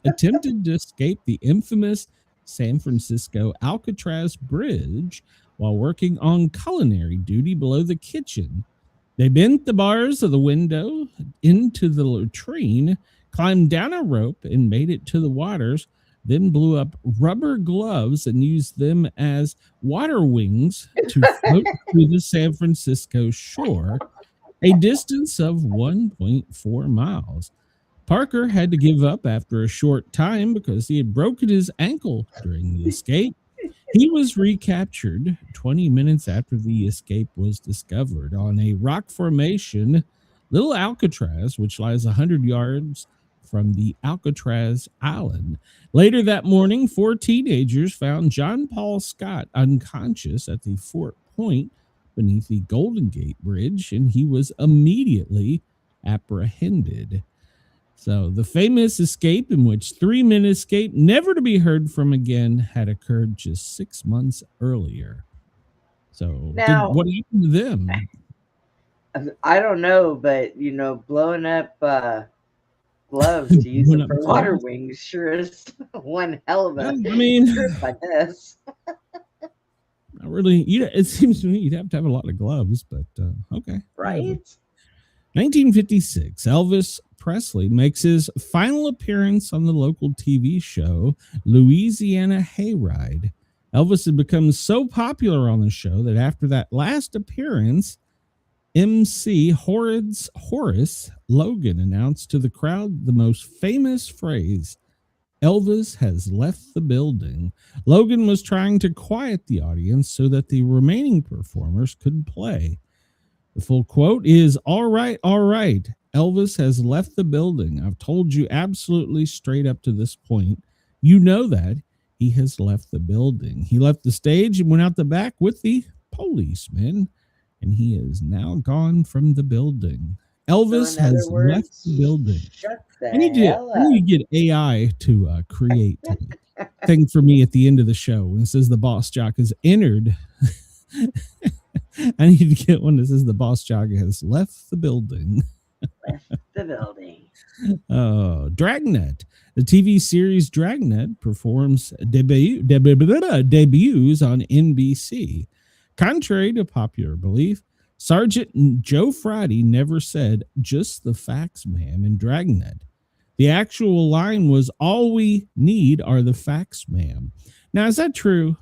attempted to escape the infamous San Francisco Alcatraz Bridge while working on culinary duty below the kitchen. They bent the bars of the window into the latrine, climbed down a rope, and made it to the waters, then blew up rubber gloves and used them as water wings to float through the San Francisco shore, a distance of 1.4 miles. Parker had to give up after a short time because he had broken his ankle during the escape. He was recaptured 20 minutes after the escape was discovered on a rock formation, Little Alcatraz, which lies 100 yards from the Alcatraz Island. Later that morning, 4 teenagers found John Paul Scott unconscious at the Fort Point beneath the Golden Gate Bridge, and he was immediately apprehended. So the famous escape, in which 3 men escaped, never to be heard from again, had occurred just 6 months earlier. So now, what happened to them? I don't know, but, blowing up gloves to use them for water wings sure is one hell of a trip, I guess. Not really. It seems to me you'd have to have a lot of gloves, but okay. Right? 1956, Elvis Presley makes his final appearance on the local TV show Louisiana Hayride. Elvis had become so popular on the show that after that last appearance, MC Horace Logan announced to the crowd the most famous phrase, "Elvis has left the building." Logan was trying to quiet the audience so that the remaining performers could play. The full quote is, all right. Elvis has left the building. I've told you absolutely straight up to this point. You know that. He has left the building. He left the stage and went out the back with the policeman, and he is now gone from the building. Elvis has left the building. I need to get AI to create a thing for me at the end of the show when it says the boss jock has entered. I need to get one that says the boss jock has left the building. Left the building. Dragnet. The TV series Dragnet performs debuts on NBC. Contrary to popular belief, Sergeant Joe Friday never said, "Just the facts, ma'am," in Dragnet. The actual line was, "All we need are the facts, ma'am." Now, is that true?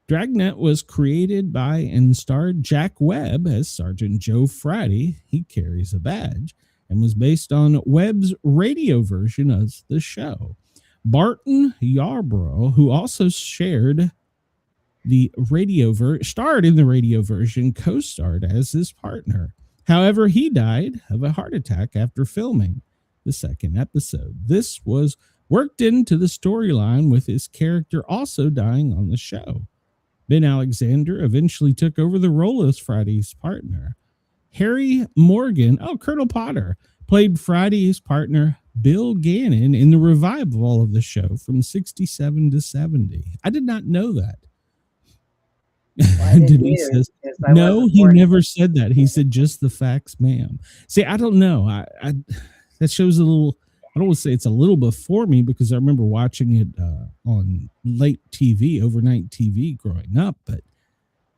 Dragnet was created by and starred Jack Webb as Sergeant Joe Friday. He carries a badge, and was based on Webb's radio version of the show. Barton Yarbrough, who also starred in the radio version, co-starred as his partner. However, he died of a heart attack after filming the second episode. This was worked into the storyline with his character also dying on the show. Ben Alexander eventually took over the role as Friday's partner. Harry Morgan, Colonel Potter, played Friday's partner Bill Gannon in the revival of the show from 67 to 70. I did not know that. No, he never said that. He said, "Just the facts, ma'am." See, I don't know. I that shows a little, I don't want to say it's a little before me, because I remember watching it on late TV, overnight TV growing up, but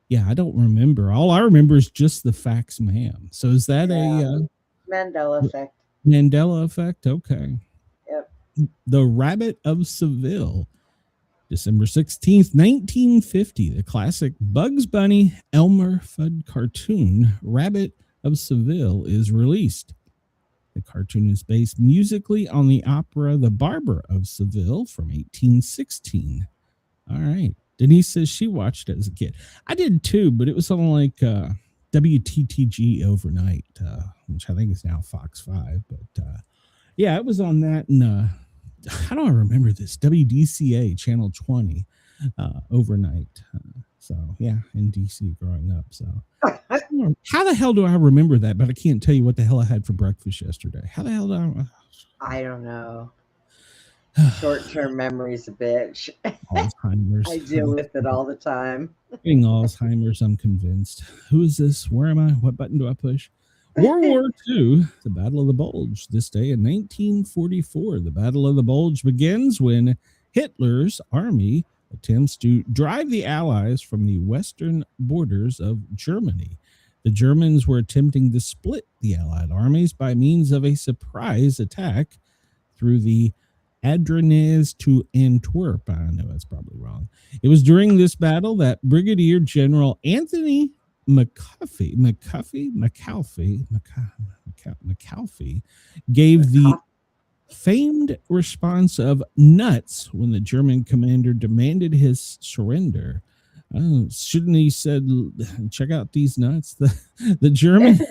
yeah, I don't remember. All I remember is "Just the facts, ma'am." So is that a Mandela effect? Mandela effect? Okay. Yep. The Rabbit of Seville. December 16th, 1950, the classic Bugs Bunny Elmer Fudd cartoon, Rabbit of Seville, is released. The cartoon is based musically on the opera The Barber of Seville from 1816. All right. Denise says she watched it as a kid. I did too, but it was on like WTTG overnight, which I think is now Fox 5. But yeah, it was on that. And how do I remember this? WDCA Channel 20 overnight. So yeah, in DC growing up. So how the hell do I remember that? But I can't tell you what the hell I had for breakfast yesterday. How the hell do I don't know. Short-term memory's a bitch. Alzheimer's. I deal with it all the time. Getting Alzheimer's, I'm convinced. Who is this? Where am I? What button do I push? World War II, the Battle of the Bulge. This day in 1944, the Battle of the Bulge begins when Hitler's army attempts to drive the Allies from the western borders of Germany. The Germans were attempting to split the Allied armies by means of a surprise attack through the Ardennes to Antwerp. I know that's probably wrong. It was during this battle that Brigadier General Anthony McAuliffe gave the famed response of nuts when the German commander demanded his surrender. Shouldn't he said, check out these nuts? The Germans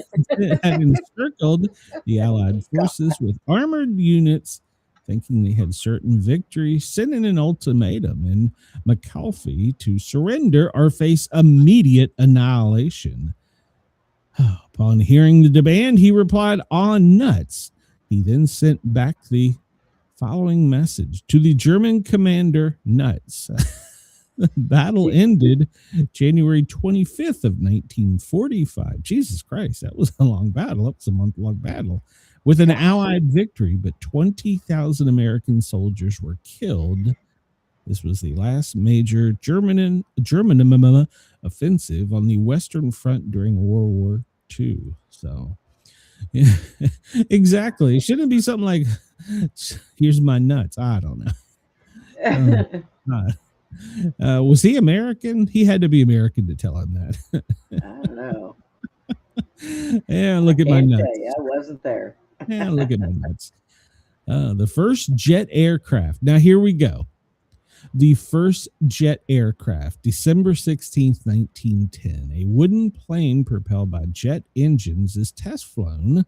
had encircled the Allied forces with armored units, thinking they had certain victory, sending an ultimatum in McAuliffe to surrender or face immediate annihilation. Upon hearing the demand, he replied, "On nuts." He then sent back the following message to the German commander, nuts. The battle ended January 25th of 1945. Jesus Christ, that was a long battle. That was a month-long battle with an Allied victory, but 20,000 American soldiers were killed. This was the last major German offensive on the Western Front during World War II. So, yeah, exactly. It shouldn't be something like, here's my nuts. I don't know. Was he American? He had to be American to tell him that. I don't know. Yeah, look at my nuts. I wasn't there. Yeah, look at my nuts. The first jet aircraft. Now, here we go. The first jet aircraft, December 16th, 1910. A wooden plane propelled by jet engines is test flown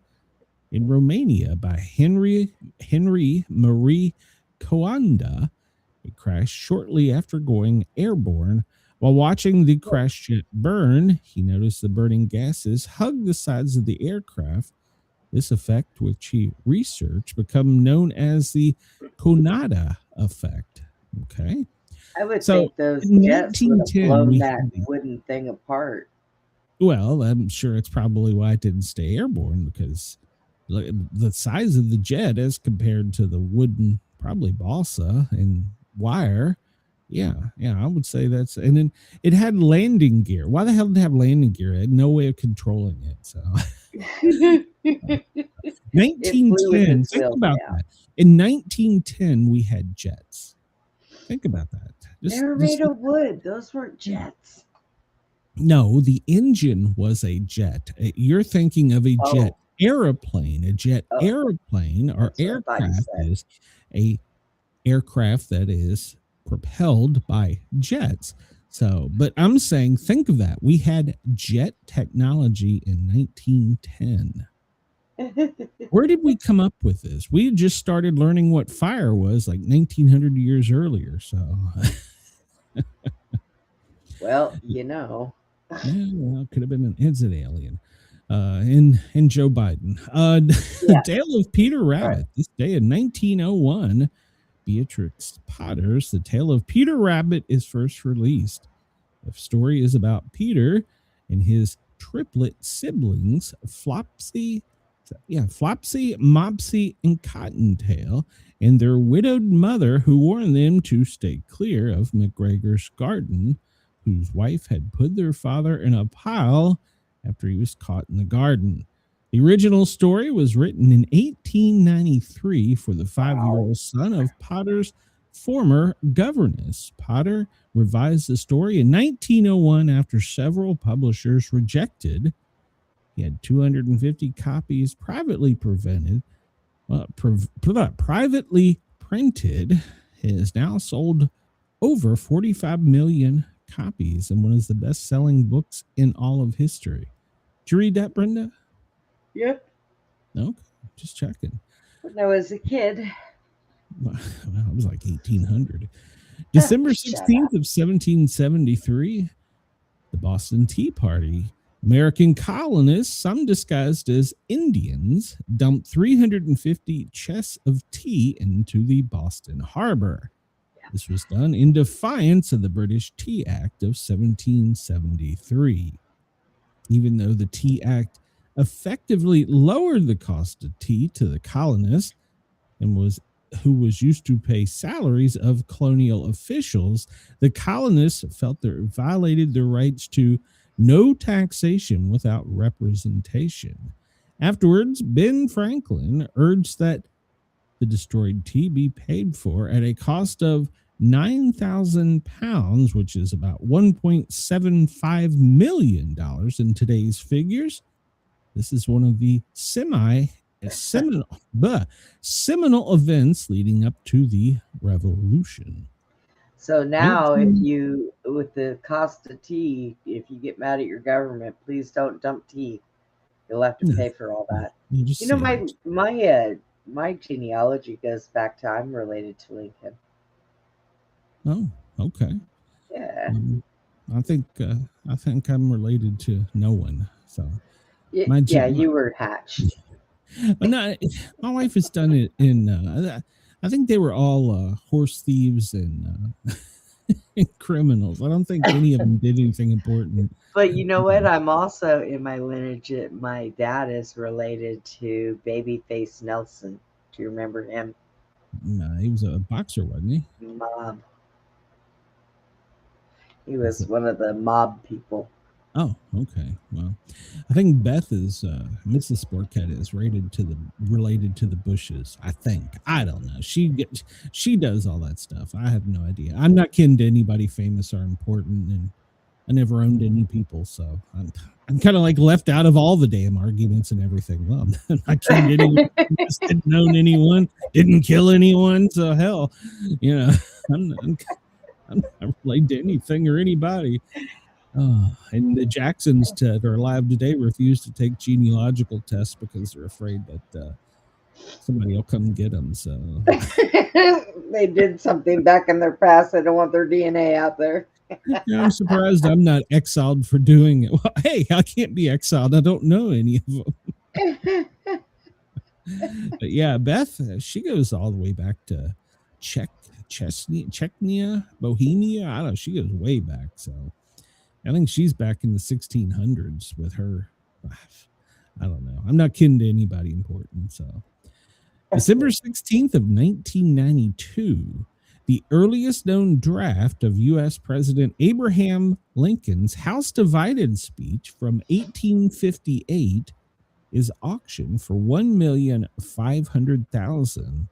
in Romania by Henry Marie Coanda. It crashed shortly after going airborne. While watching the crash jet burn, he noticed the burning gases hugged the sides of the aircraft. This effect, which he researched, became known as the Coanda effect. Okay. I would think those jets would have blown that wooden thing apart. Well, I'm sure it's probably why it didn't stay airborne, because the size of the jet as compared to the wooden, probably balsa and wire. Yeah, I would say that's, and then it had landing gear. Why the hell did it have landing gear? It had no way of controlling it. So 1910, think about that. In 1910, we had jets. Think about that. They were made of wood. Those weren't jets. No, the engine was a jet. You're thinking of a jet airplane. A jet airplane or aircraft is a aircraft that is propelled by jets. So, but I'm saying, think of that. We had jet technology in 1910. Where did we come up with this? We just started learning what fire was like 1900 years earlier. So, well, you know, it could have been an alien. And Joe Biden. Tale of Peter Rabbit. This day in 1901, Beatrix Potter's The Tale of Peter Rabbit is first released. The story is about Peter and his triplet siblings, Flopsy, Mopsy, and Cottontail, and their widowed mother, who warned them to stay clear of McGregor's garden, whose wife had put their father in a pile after he was caught in the garden. The original story was written in 1893 for the 5-year-old son of Potter's former governess. Potter revised the story in 1901 after several publishers rejected. He had 250 copies privately privately printed. It is now sold over 45 million copies and one of the best-selling books in all of history. Did you read that, Brenda? Yep. No, just checking. When I was a kid. Well, it was like 1800. December 16th of 1773, the Boston Tea Party. American colonists, some disguised as Indians, dumped 350 chests of tea into the Boston harbor. This was done in defiance of the British Tea Act of 1773. Even though the Tea Act effectively lowered the cost of tea to the colonists and who was used to pay salaries of colonial officials, the colonists felt they violated their rights to no taxation without representation. Afterwards, Ben Franklin urged that the destroyed tea be paid for at a cost of £9,000, which is about $1.75 million in today's figures. This is one of the seminal events leading up to the Revolution. So now, if you, with the cost of tea, if you get mad at your government, please don't dump tea. You'll have to pay for all that. You know, my genealogy goes back to I'm related to Lincoln. Oh, okay. Yeah. I think I'm related to no one. So you were hatched. No, my wife has done it in. I think they were all horse thieves and criminals. I don't think any of them did anything important. But you know what? I'm also in my lineage. My dad is related to Babyface Nelson. Do you remember him? No, he was a boxer, wasn't he? Mob. He was one of the mob people. Oh, okay. Well, I think Beth is Mrs. Sportcat is related to the Bushes. I think. I don't know. She does all that stuff. I have no idea. I'm not kin to anybody famous or important, and I never owned any people, so I'm kind of like left out of all the damn arguments and everything. Well, I'm not kin to anyone. Didn't own anyone. Didn't kill anyone. So hell, you know, I'm not related to anything or anybody. And the Jacksons that are alive today refuse to take genealogical tests because they're afraid that somebody will come get them. So they did something back in their past. They don't want their DNA out there. Yeah, I'm surprised I'm not exiled for doing it. Well, hey, I can't be exiled. I don't know any of them. But yeah, Beth, she goes all the way back to Czechnia, Bohemia. I don't know. She goes way back. So I think she's back in the 1600s with her. I don't know. I'm not kin to anybody important. So December 16th of 1992, the earliest known draft of U.S. President Abraham Lincoln's House Divided speech from 1858 is auctioned for $1,500,000.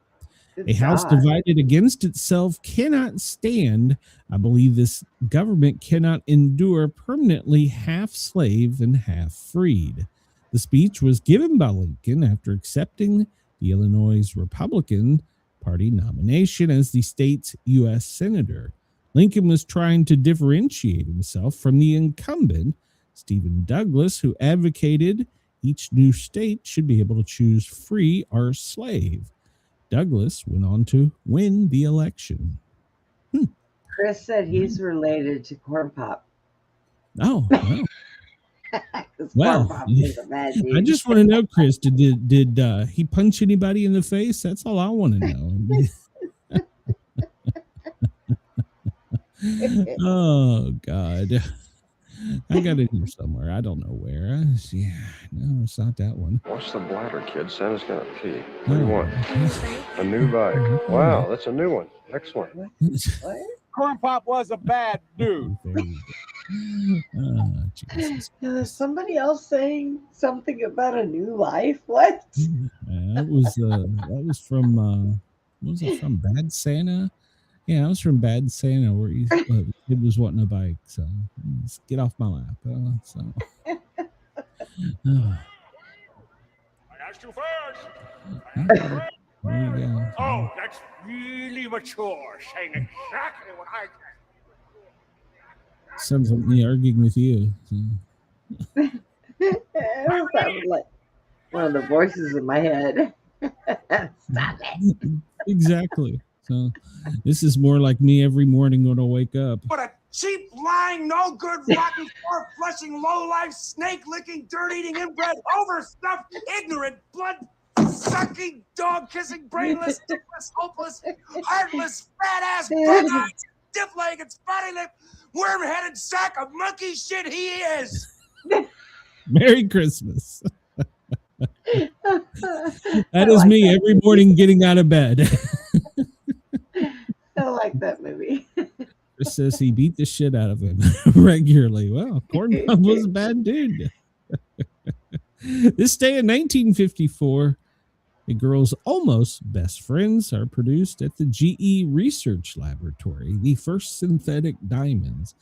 A house divided against itself cannot stand. I believe this government cannot endure permanently half slave and half freed. The speech was given by Lincoln after accepting the Illinois Republican Party nomination as the state's U.S. Senator. Lincoln was trying to differentiate himself from the incumbent, Stephen Douglas, who advocated each new state should be able to choose free or slave. Douglas went on to win the election. Chris said he's related to Corn Pop. Oh, well. Corn Pop is a bad dude. I just want to know, Chris, did he punch anybody in the face? That's all I want to know. Oh, God. I got it here somewhere. I don't know where. No, it's not that one. Watch the bladder, kid. Santa's got a pee. What do you want? A new bike. Wow, that's a new one. Excellent. What? Corn Pop was a bad dude. Oh, Jesus. Is somebody else saying something about a new life? What? That was from what was it from? Bad Santa. Yeah, I was from Bad Santa, where the kid was wanting a bike, so just get off my lap. I asked you first. There you go. Oh, that's really mature, saying exactly what I can. Sounds like me arguing with you. So. That was like one of the voices in my head. Stop it. Exactly. So this is more like me every morning when I wake up. What a cheap, lying, no good, rotten, floor-flushing, low-life, snake-licking, dirt-eating, inbred, overstuffed, ignorant, blood-sucking, dog-kissing, brainless, dickless, hopeless, heartless, fat-ass, bug-eyed, stiff-legged, spotty-lipped, worm-headed sack of monkey shit he is. Merry Christmas. That is me every morning getting out of bed. I like that movie. Chris says he beat the shit out of him regularly. Well, Corncob was a bad dude. This day in 1954, a girl's almost best friends are produced at the GE Research Laboratory, the first synthetic diamonds.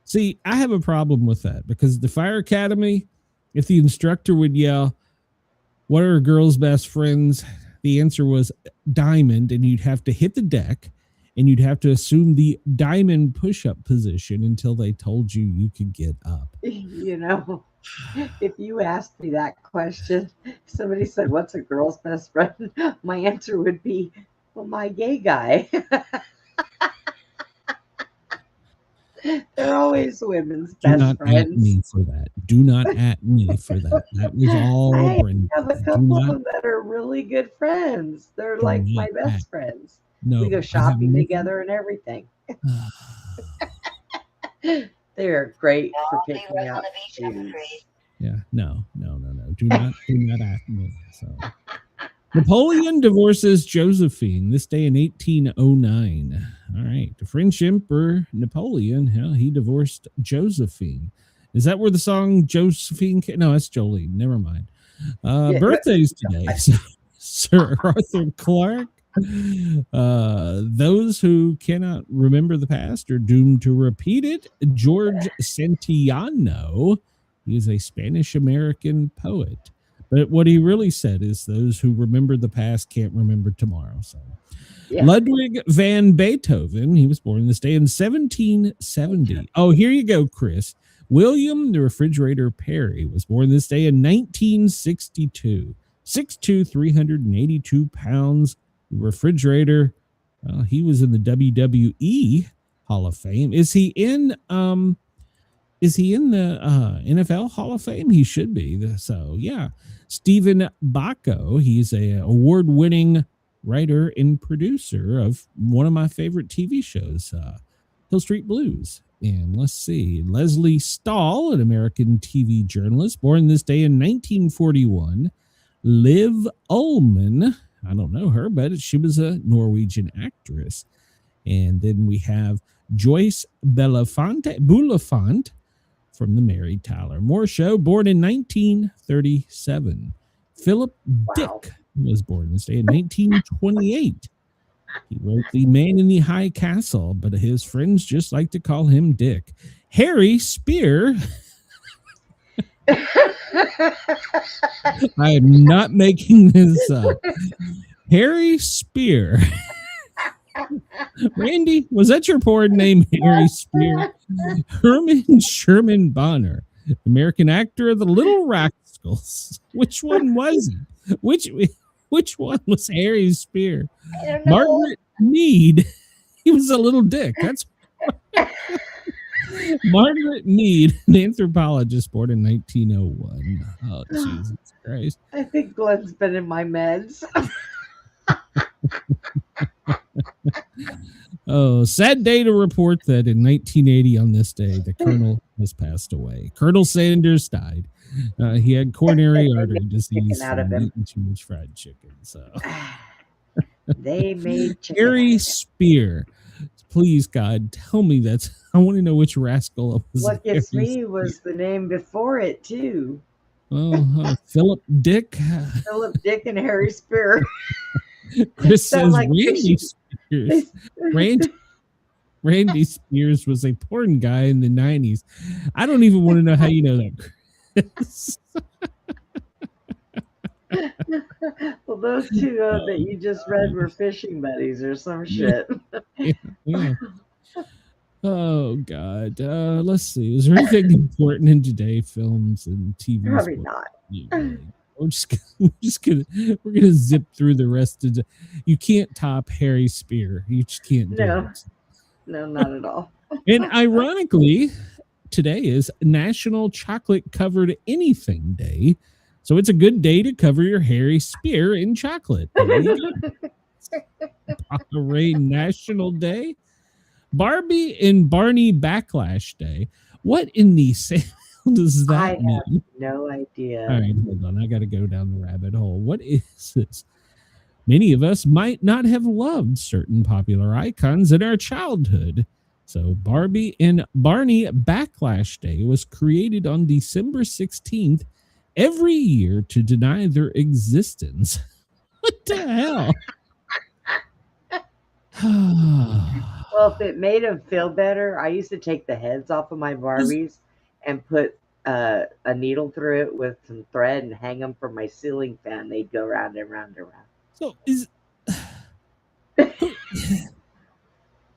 See, I have a problem with that because the fire academy, if the instructor would yell, "What are a girl's best friends?" the answer was diamond, and you'd have to hit the deck and you'd have to assume the diamond push-up position until they told you you could get up. You know, if you asked me that question, somebody said, "What's a girl's best friend?" My answer would be, "Well, my gay guy." They're always women's Do best not friends. at me for that. Do not at me for that. That was all I Brenda. have a couple of them that are really good friends. They're like my best friends. No, We go shopping together and everything. They're great for picking up shoes. Yeah, no. Do not at me. So Napoleon divorces Josephine this day in 1809. All right. The French Emperor Napoleon, he divorced Josephine. Is that where the song Josephine came? No, that's Jolene. Never mind. Birthdays today. Sir Arthur Clarke. Those who cannot remember the past are doomed to repeat it. George Santillano. He is a Spanish-American poet. But what he really said is those who remember the past can't remember tomorrow. So, yeah. Ludwig van Beethoven, he was born this day in 1770. Oh, here you go, Chris. William the Refrigerator Perry was born this day in 1962. 6'2", 382 pounds. Refrigerator. He was in the WWE Hall of Fame. Is he in the NFL Hall of Fame? He should be. So, yeah. Stephen Bacco, he's a award-winning writer and producer of one of my favorite TV shows, Hill Street Blues. And let's see, Leslie Stahl, an American TV journalist, born this day in 1941. Liv Ullmann, I don't know her, but she was a Norwegian actress. And then we have Joyce Bulifant from the Mary Tyler Moore Show, born in 1937. Philip Dick was born this day in 1928. He wrote The Man in the High Castle, but his friends just like to call him Dick. Harry Spear. I am not making this up. Harry Spear. Randy, was that your porn name, Harry Spear? Herman Sherman Bonner, American actor of The Little Rascals. Which one was he? Which one was Harry Spear? Margaret Mead. He was a little dick. That's Margaret Mead, an anthropologist, born in 1901. Oh, Jesus Christ. I think Glenn's been in my meds. Oh, sad day to report that in 1980 on this day, the Colonel has passed away. Colonel Sanders died. He had coronary artery disease from eating too much fried chicken. So they made chicken. Harry Spear. Please, God, tell me that's. I want to know which rascal it was. What gets me was the name before it too. Oh, Philip Dick. Philip Dick and Harry Spear. Chris says like Randy Spears. Randy Spears was a porn guy in the 90s. I don't even want to know how you know that, Chris. Well, those two that you just read were fishing buddies or some shit. Yeah. Oh God. Let's see. Is there anything important in today? Films and TV? Probably sports? not. Yeah, really. We're gonna zip through the rest of the. You can't top Harry Spear. You just can't do No. it. No, not at all. And ironically, today is National Chocolate Covered Anything Day. So it's a good day to cover your Harry Spear in chocolate. Ray National Day. Barbie and Barney Backlash Day. What in the sale does that mean? I have no idea. All right, hold on. I got to go down the rabbit hole. What is this? Many of us might not have loved certain popular icons in our childhood. So Barbie and Barney Backlash Day was created on December 16th every year to deny their existence. What the hell? Well, if it made them feel better, I used to take the heads off of my Barbies and put a needle through it with some thread and hang them from my ceiling fan. They'd go round and round and round. So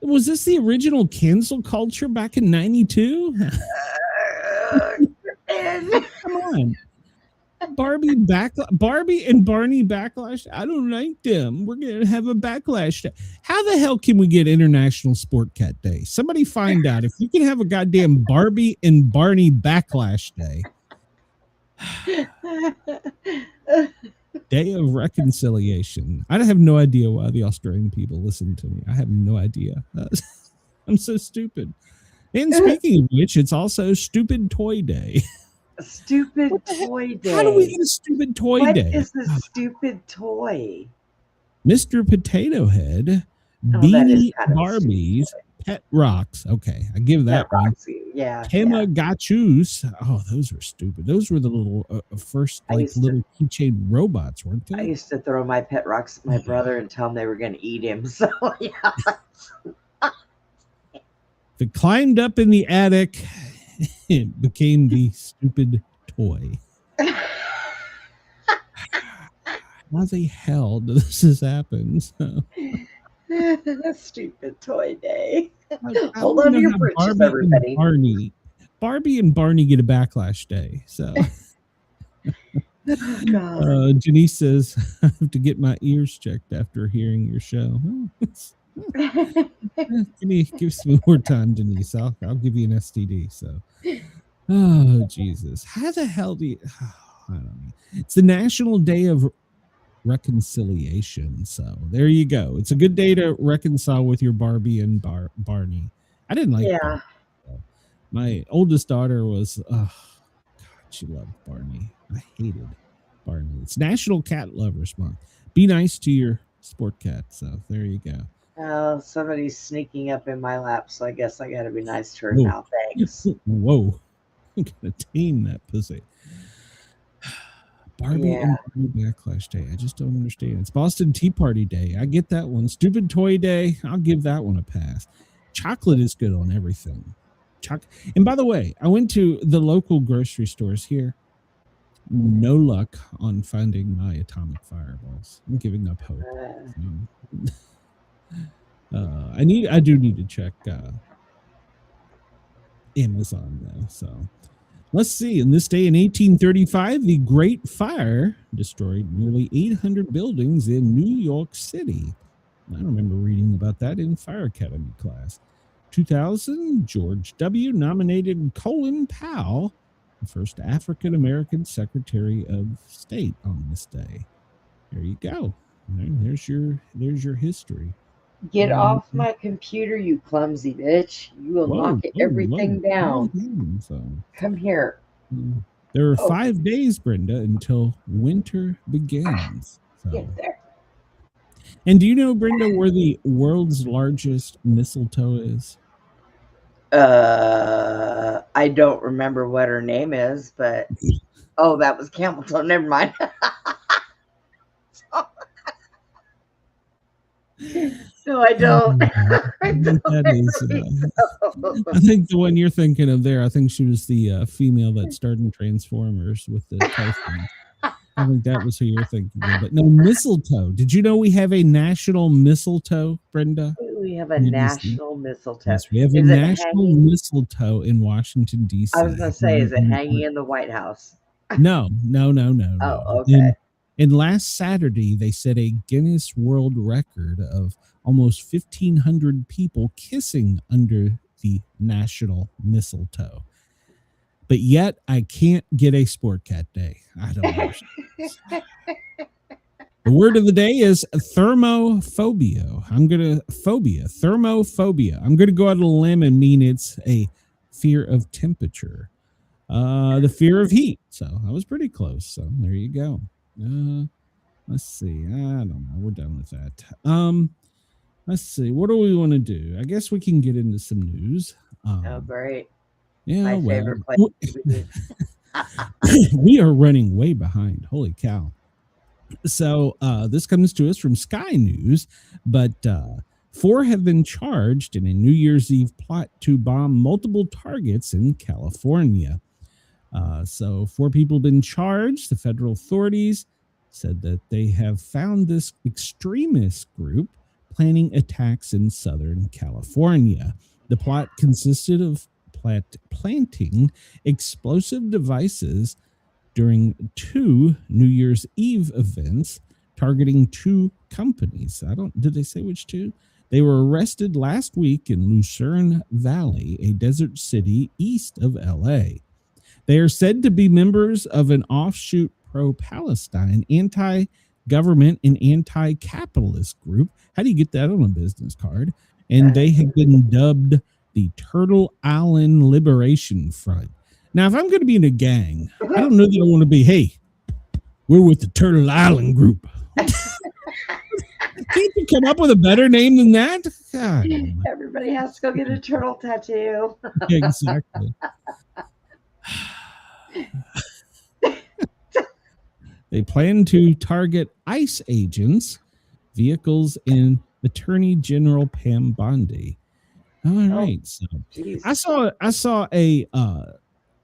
was this the original cancel culture back in 92? Come on. Barbie and Barney Backlash. I don't like them. We're gonna have a backlash day. How the hell can we get International Sportcat Day? Somebody find out if you can have a goddamn Barbie and Barney Backlash Day. Day of Reconciliation. I have no idea why the Australian people listen to me. I have no idea. I'm so stupid. And speaking of which, it's also Stupid Toy Day. Stupid toy day. How do we get a stupid toy day? What is a stupid toy? Mr. Potato Head, Beanie Barbies, Pet Rocks. Okay, I give that Pet one. Roxy. Yeah. Tamagotchis. Oh, those were stupid. Those were the little first little keychain robots, weren't they? I used to throw my Pet Rocks at my brother and tell him they were going to eat him. So yeah. If it climbed up in the attic, it became the stupid toy. How the hell does this happen? So, stupid toy day. Hold on to your britches, everybody. Barbie and Barney get a backlash day. So, Janice says, I have to get my ears checked after hearing your show. Give some more time, Denise. I'll give you an STD. So, oh Jesus, how the hell do you? I don't know. It's the National Day of Reconciliation. So there you go. It's a good day to reconcile with your Barbie and Barney. I didn't like. Yeah. My oldest daughter was. God, she loved Barney. I hated Barney. It's National Cat Lovers Month. Be nice to your sport cat. So there you go. Somebody's sneaking up in my lap, so I guess I got to be nice to her now. Thanks. Whoa. I'm going to tame that pussy. Barbie and Barney Backlash Day. I just don't understand. It's Boston Tea Party Day. I get that one. Stupid Toy Day. I'll give that one a pass. Chocolate is good on everything. And by the way, I went to the local grocery stores here. No luck on finding my atomic fireballs. I'm giving up hope. I do need to check Amazon though. So let's see. In this day in 1835, the Great Fire destroyed nearly 800 buildings in New York City. I remember reading about that in Fire Academy class. 2000, George W. nominated Colin Powell, the first African-American Secretary of State, on this day. There you go. There's your history. Get off my computer, you clumsy bitch. You will knock everything down. So, come here. There are 5 days, Brenda, until winter begins. So. Get there. And do you know, Brenda, where the world's largest mistletoe is? I don't remember what her name is, but that was Campbelltown. Never mind. No, I don't. I don't. That is, I think the one you're thinking of there, I think she was the female that starred in Transformers with the Typhon. I think that was who you're thinking of. But no, mistletoe. Did you know we have a national mistletoe, Brenda? We have a In DC? national mistletoe. Yes, we have a Is it national hanging? mistletoe in Washington, D.C. I was going to say, is it hanging in the White House? No. Oh, okay. And last Saturday, they set a Guinness World Record of almost 1,500 people kissing under the national mistletoe. But yet, I can't get a Sportcat day. I don't know. The word of the day is thermophobia. Thermophobia. I'm going to go out on a limb and mean it's a fear of temperature. The fear of heat. So I was pretty close. So there you go. Let's see. I don't know. We're done with that. Let's see. What do we want to do? I guess we can get into some news. Oh, great. Yeah, My well, favorite place. we are running way behind. Holy cow. So this comes to us from Sky News, but 4 have been charged in a New Year's Eve plot to bomb multiple targets in California. So 4 people have been charged. The federal authorities said that they have found this extremist group planning attacks in Southern California. The plot consisted of planting explosive devices during 2 New Year's Eve events targeting 2 companies. Did they say which 2? They were arrested last week in Lucerne Valley, a desert city east of LA. They are said to be members of an offshoot pro-Palestine, anti-government, and anti-capitalist group. How do you get that on a business card? And they have been dubbed the Turtle Island Liberation Front. Now, if I'm going to be in a gang, I don't know that I want to be, hey, we're with the Turtle Island group. Can't you come up with a better name than that? God. Everybody has to go get a turtle tattoo. Exactly. They plan to target ICE agents, vehicles, and Attorney General Pam Bondi. All right. So Geez. I saw a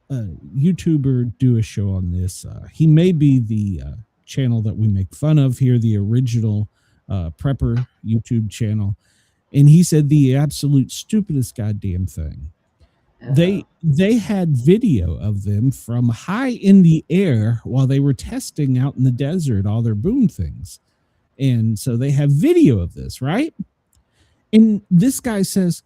YouTuber do a show on this. He may be the channel that we make fun of here, the original Prepper YouTube channel. And he said the absolute stupidest goddamn thing. They had video of them from high in the air while they were testing out in the desert all their boom things. And so they have video of this, right? And this guy says,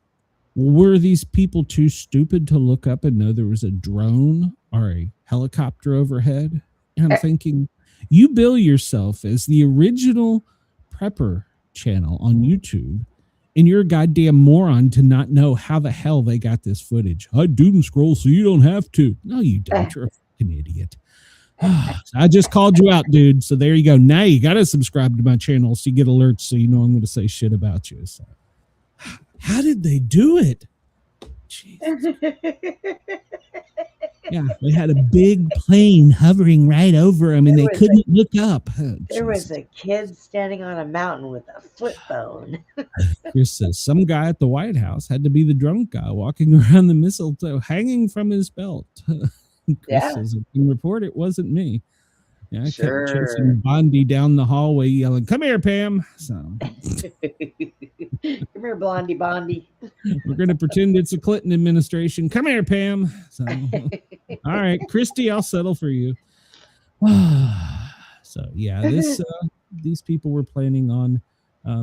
were these people too stupid to look up and know there was a drone or a helicopter overhead? And I'm thinking, you bill yourself as the original Prepper channel on YouTube, and you're a goddamn moron to not know how the hell they got this footage. I doom scroll so you don't have to. No, you don't. You're a fucking idiot. I just called you out, dude. So there you go. Now you got to subscribe to my channel so you get alerts so you know I'm going to say shit about you. So, how did they do it? Jesus. Yeah, they had a big plane hovering right over them, and they couldn't look up. Oh, there was a kid standing on a mountain with a foot bone. Chris says some guy at the White House had to be the drunk guy walking around the mistletoe hanging from his belt. Chris says, I can report it wasn't me. Yeah, I kept chasing Bondi down the hallway yelling, "Come here, Pam." So come here, Blondie Bondi. We're going to pretend it's a Clinton administration. Come here, Pam. So, all right, Christy, I'll settle for you. So yeah, these people were planning on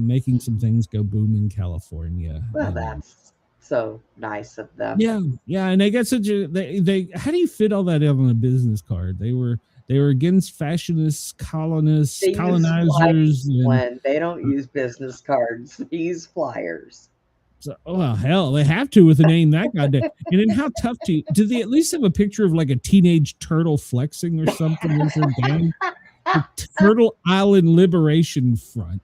making some things go boom in California. Well, that's so nice of them. Yeah, and they got such a they. How do you fit all that on a business card? They were against fascists, colonizers. When they don't use business cards, they use flyers. So, well, hell, they have to with a name that goddamn. And then how tough do they at least have a picture of like a teenage turtle flexing or something with their gang? The Turtle Island Liberation Front,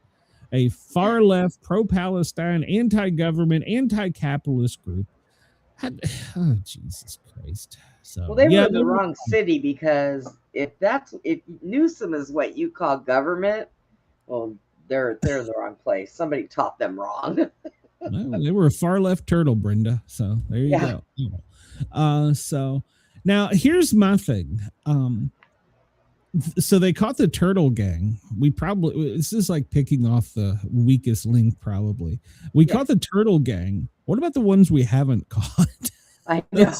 a far left, pro-Palestine, anti-government, anti-capitalist group. Oh, Jesus Christ. So, well, they were in the wrong city, because if Newsom is what you call government, well, they're in the wrong place. Somebody taught them wrong. Well, they were a far left turtle, Brenda. So there you go. So now here's my thing. So they caught the turtle gang. This is like picking off the weakest link, probably. We caught the turtle gang. What about the ones we haven't caught? I know.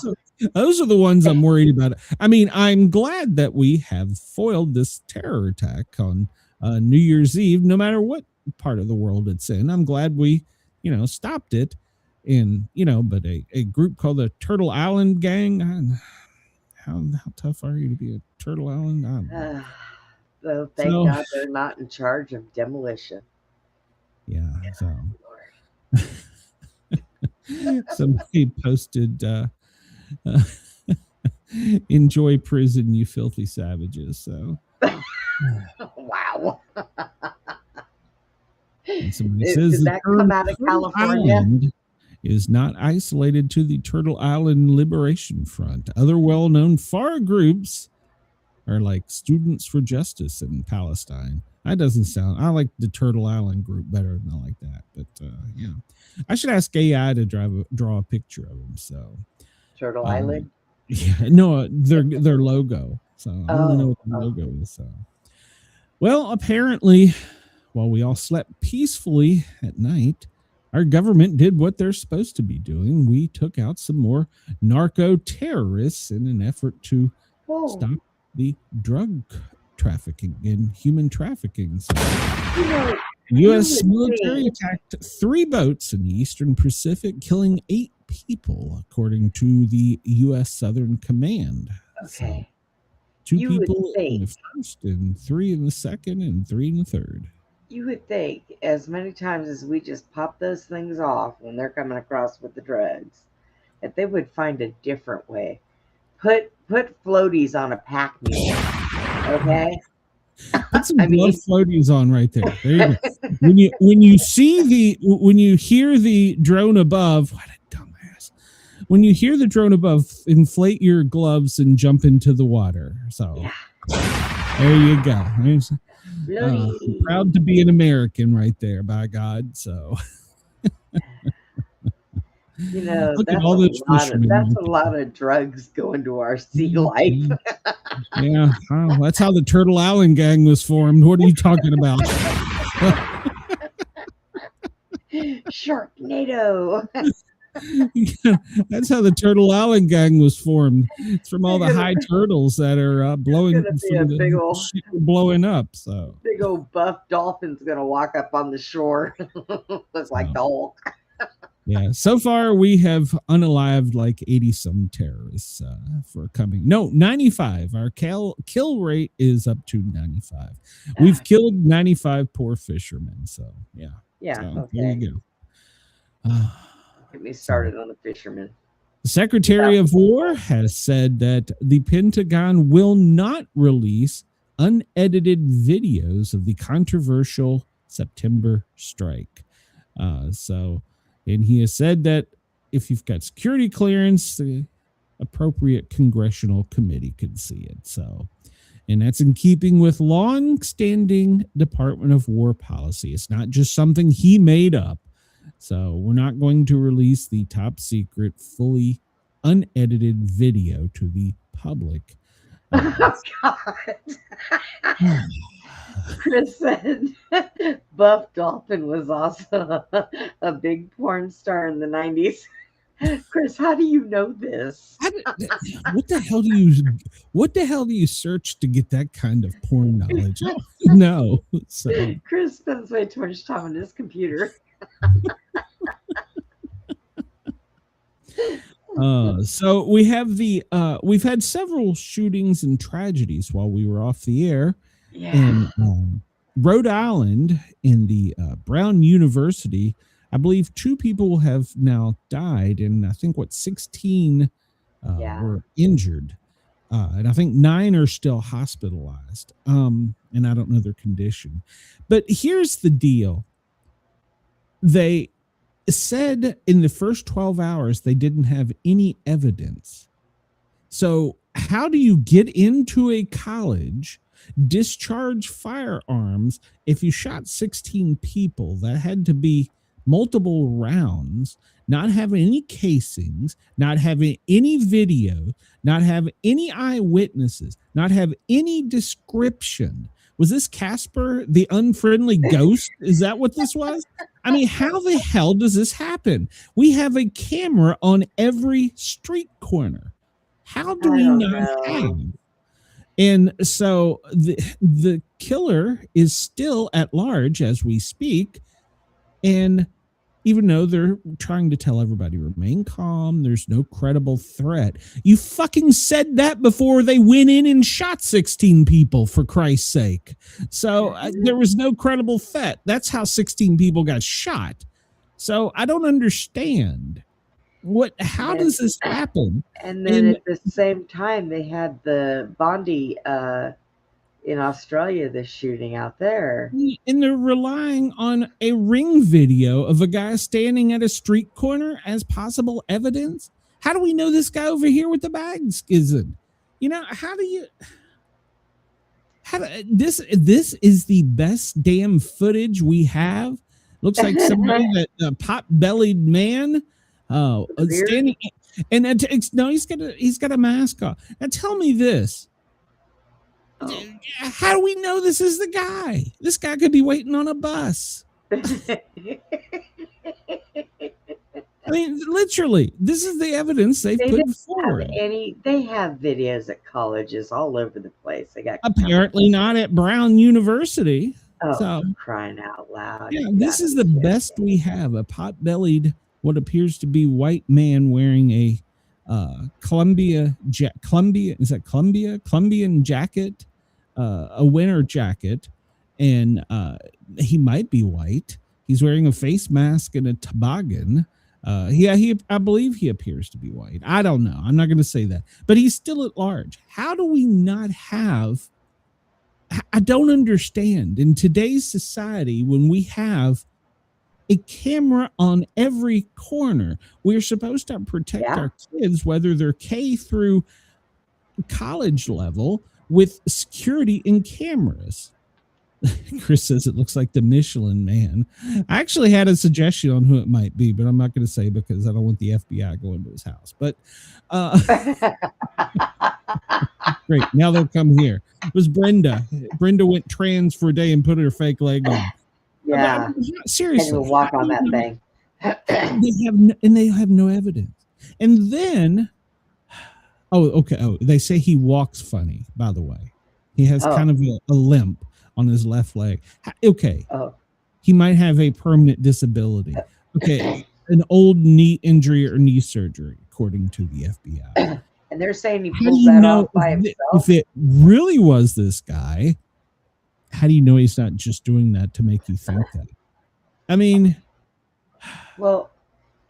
Those are the ones I'm worried about. I mean, I'm glad that we have foiled this terror attack on New Year's Eve, no matter what part of the world it's in. I'm glad we, stopped it. And, but a group called the Turtle Island Gang, how tough are you to be a Turtle Island? So thank God they're not in charge of demolition. Yeah. So somebody posted, enjoy prison, you filthy savages. So wow. And somebody says did that come out of California? Island is not isolated to the Turtle Island Liberation Front. Other well-known FAR groups are like Students for Justice in Palestine. That doesn't sound. I like the Turtle Island group better than I like that. But I should ask AI to draw a picture of them. So Turtle Island. Yeah, no, their logo. So I don't know what the logo is. So, well, apparently, while we all slept peacefully at night, our government did what they're supposed to be doing. We took out some more narco terrorists in an effort to stop the drug trafficking and human trafficking. So, U.S. military attacked 3 boats in the Eastern Pacific, killing 8 people, according to the U.S. Southern Command. Okay. So, 2 people in the first, and 3 in the second, and 3 in the third. You would think as many times as we just pop those things off when they're coming across with the drugs, that they would find a different way. Put floaties on a pack mule, okay? Put some blood floaties on right there. There you go. When you hear the drone above, what a dumbass. When you hear the drone above, inflate your gloves and jump into the water. So there you go. Proud to be an American right there, by God. So look at all those fishermen. That's a lot of drugs going to our sea life. Yeah, that's how the Turtle Island Gang was formed. What are you talking about? Sharknado. That's how the Turtle Island Gang was formed. It's from all the high turtles that are blowing up. So big old buff dolphin's gonna walk up on the shore. Looks like the Hulk. Yeah, so far we have unalived like 80 some terrorists for coming. No, 95. Our kill rate is up to 95. We've killed 95 poor fishermen. So yeah. So, okay. There you go. Get me started on the fishermen. The Secretary of War has said that the Pentagon will not release unedited videos of the controversial September strike. And he has said that if you've got security clearance, the appropriate congressional committee can see it. So, and that's in keeping with long-standing Department of War policy. It's not just something he made up. So we're not going to release the top secret, fully unedited video to the public. Oh, God. Chris said Buff Dolphin was also a big porn star in the 90s. Chris, how do you know this? What the hell do you search to get that kind of porn knowledge? No. So Chris spends way too much time on his computer. So we have we've had several shootings and tragedies while we were off the air. Yeah. In Rhode Island, in the Brown University, I believe 2 people have now died, and I think 16 were injured, and I think 9 are still hospitalized. And I don't know their condition, but here's the deal: they said in the first 12 hours they didn't have any evidence. So how do you get into a college discharge firearms. If you shot 16 people, that had to be multiple rounds, not having any casings, not having any video, not have any eyewitnesses, not have any description. Was this Casper, the unfriendly ghost? Is that what this was? I mean, how the hell does this happen? We have a camera on every street corner. How do we not have? And so the killer is still at large as we speak. And even though they're trying to tell everybody remain calm, there's no credible threat. You fucking said that before they went in and shot 16 people, for Christ's sake. So there was no credible threat. That's how 16 people got shot. So I don't understand. How does this happen? And then at the same time, they had the Bondi in Australia, the shooting out there. And they're relying on a ring video of a guy standing at a street corner as possible evidence. How do we know this guy over here with the bags isn't? You know, this is the best damn footage we have. Looks like somebody that a pot-bellied man standing, and no, he's got a mask on. Now tell me this. How do we know this is the guy? This guy could be waiting on a bus. I mean, literally, this is the evidence they put forward. They have videos at colleges all over the place. They got apparently not at Brown University. Oh, so, crying out loud! Yeah, this is the best we have. A pot-bellied, what appears to be white man wearing a Colombian jacket, a winter jacket, and he might be white. He's wearing a face mask and a toboggan. I believe he appears to be white. I don't know. I'm not going to say that, but he's still at large. How do we not have? I don't understand in today's society when we have a camera on every corner. We're supposed to protect our kids, whether they're K through college level, with security and cameras. Chris says it looks like the Michelin Man. I actually had a suggestion on who it might be, but I'm not going to say because I don't want the FBI going to his house. But great. Now they'll come here. It was Brenda. Brenda went trans for a day and put her fake leg on. Yeah. Seriously. And we'll walk on that thing. They have no evidence. And then, they say he walks funny, by the way. He has kind of a limp on his left leg. Okay. He might have a permanent disability. Okay. An old knee injury or knee surgery, according to the FBI. And they're saying he pulls that off by himself. If it really was this guy, how do you know he's not just doing that to make you think that? I mean, well,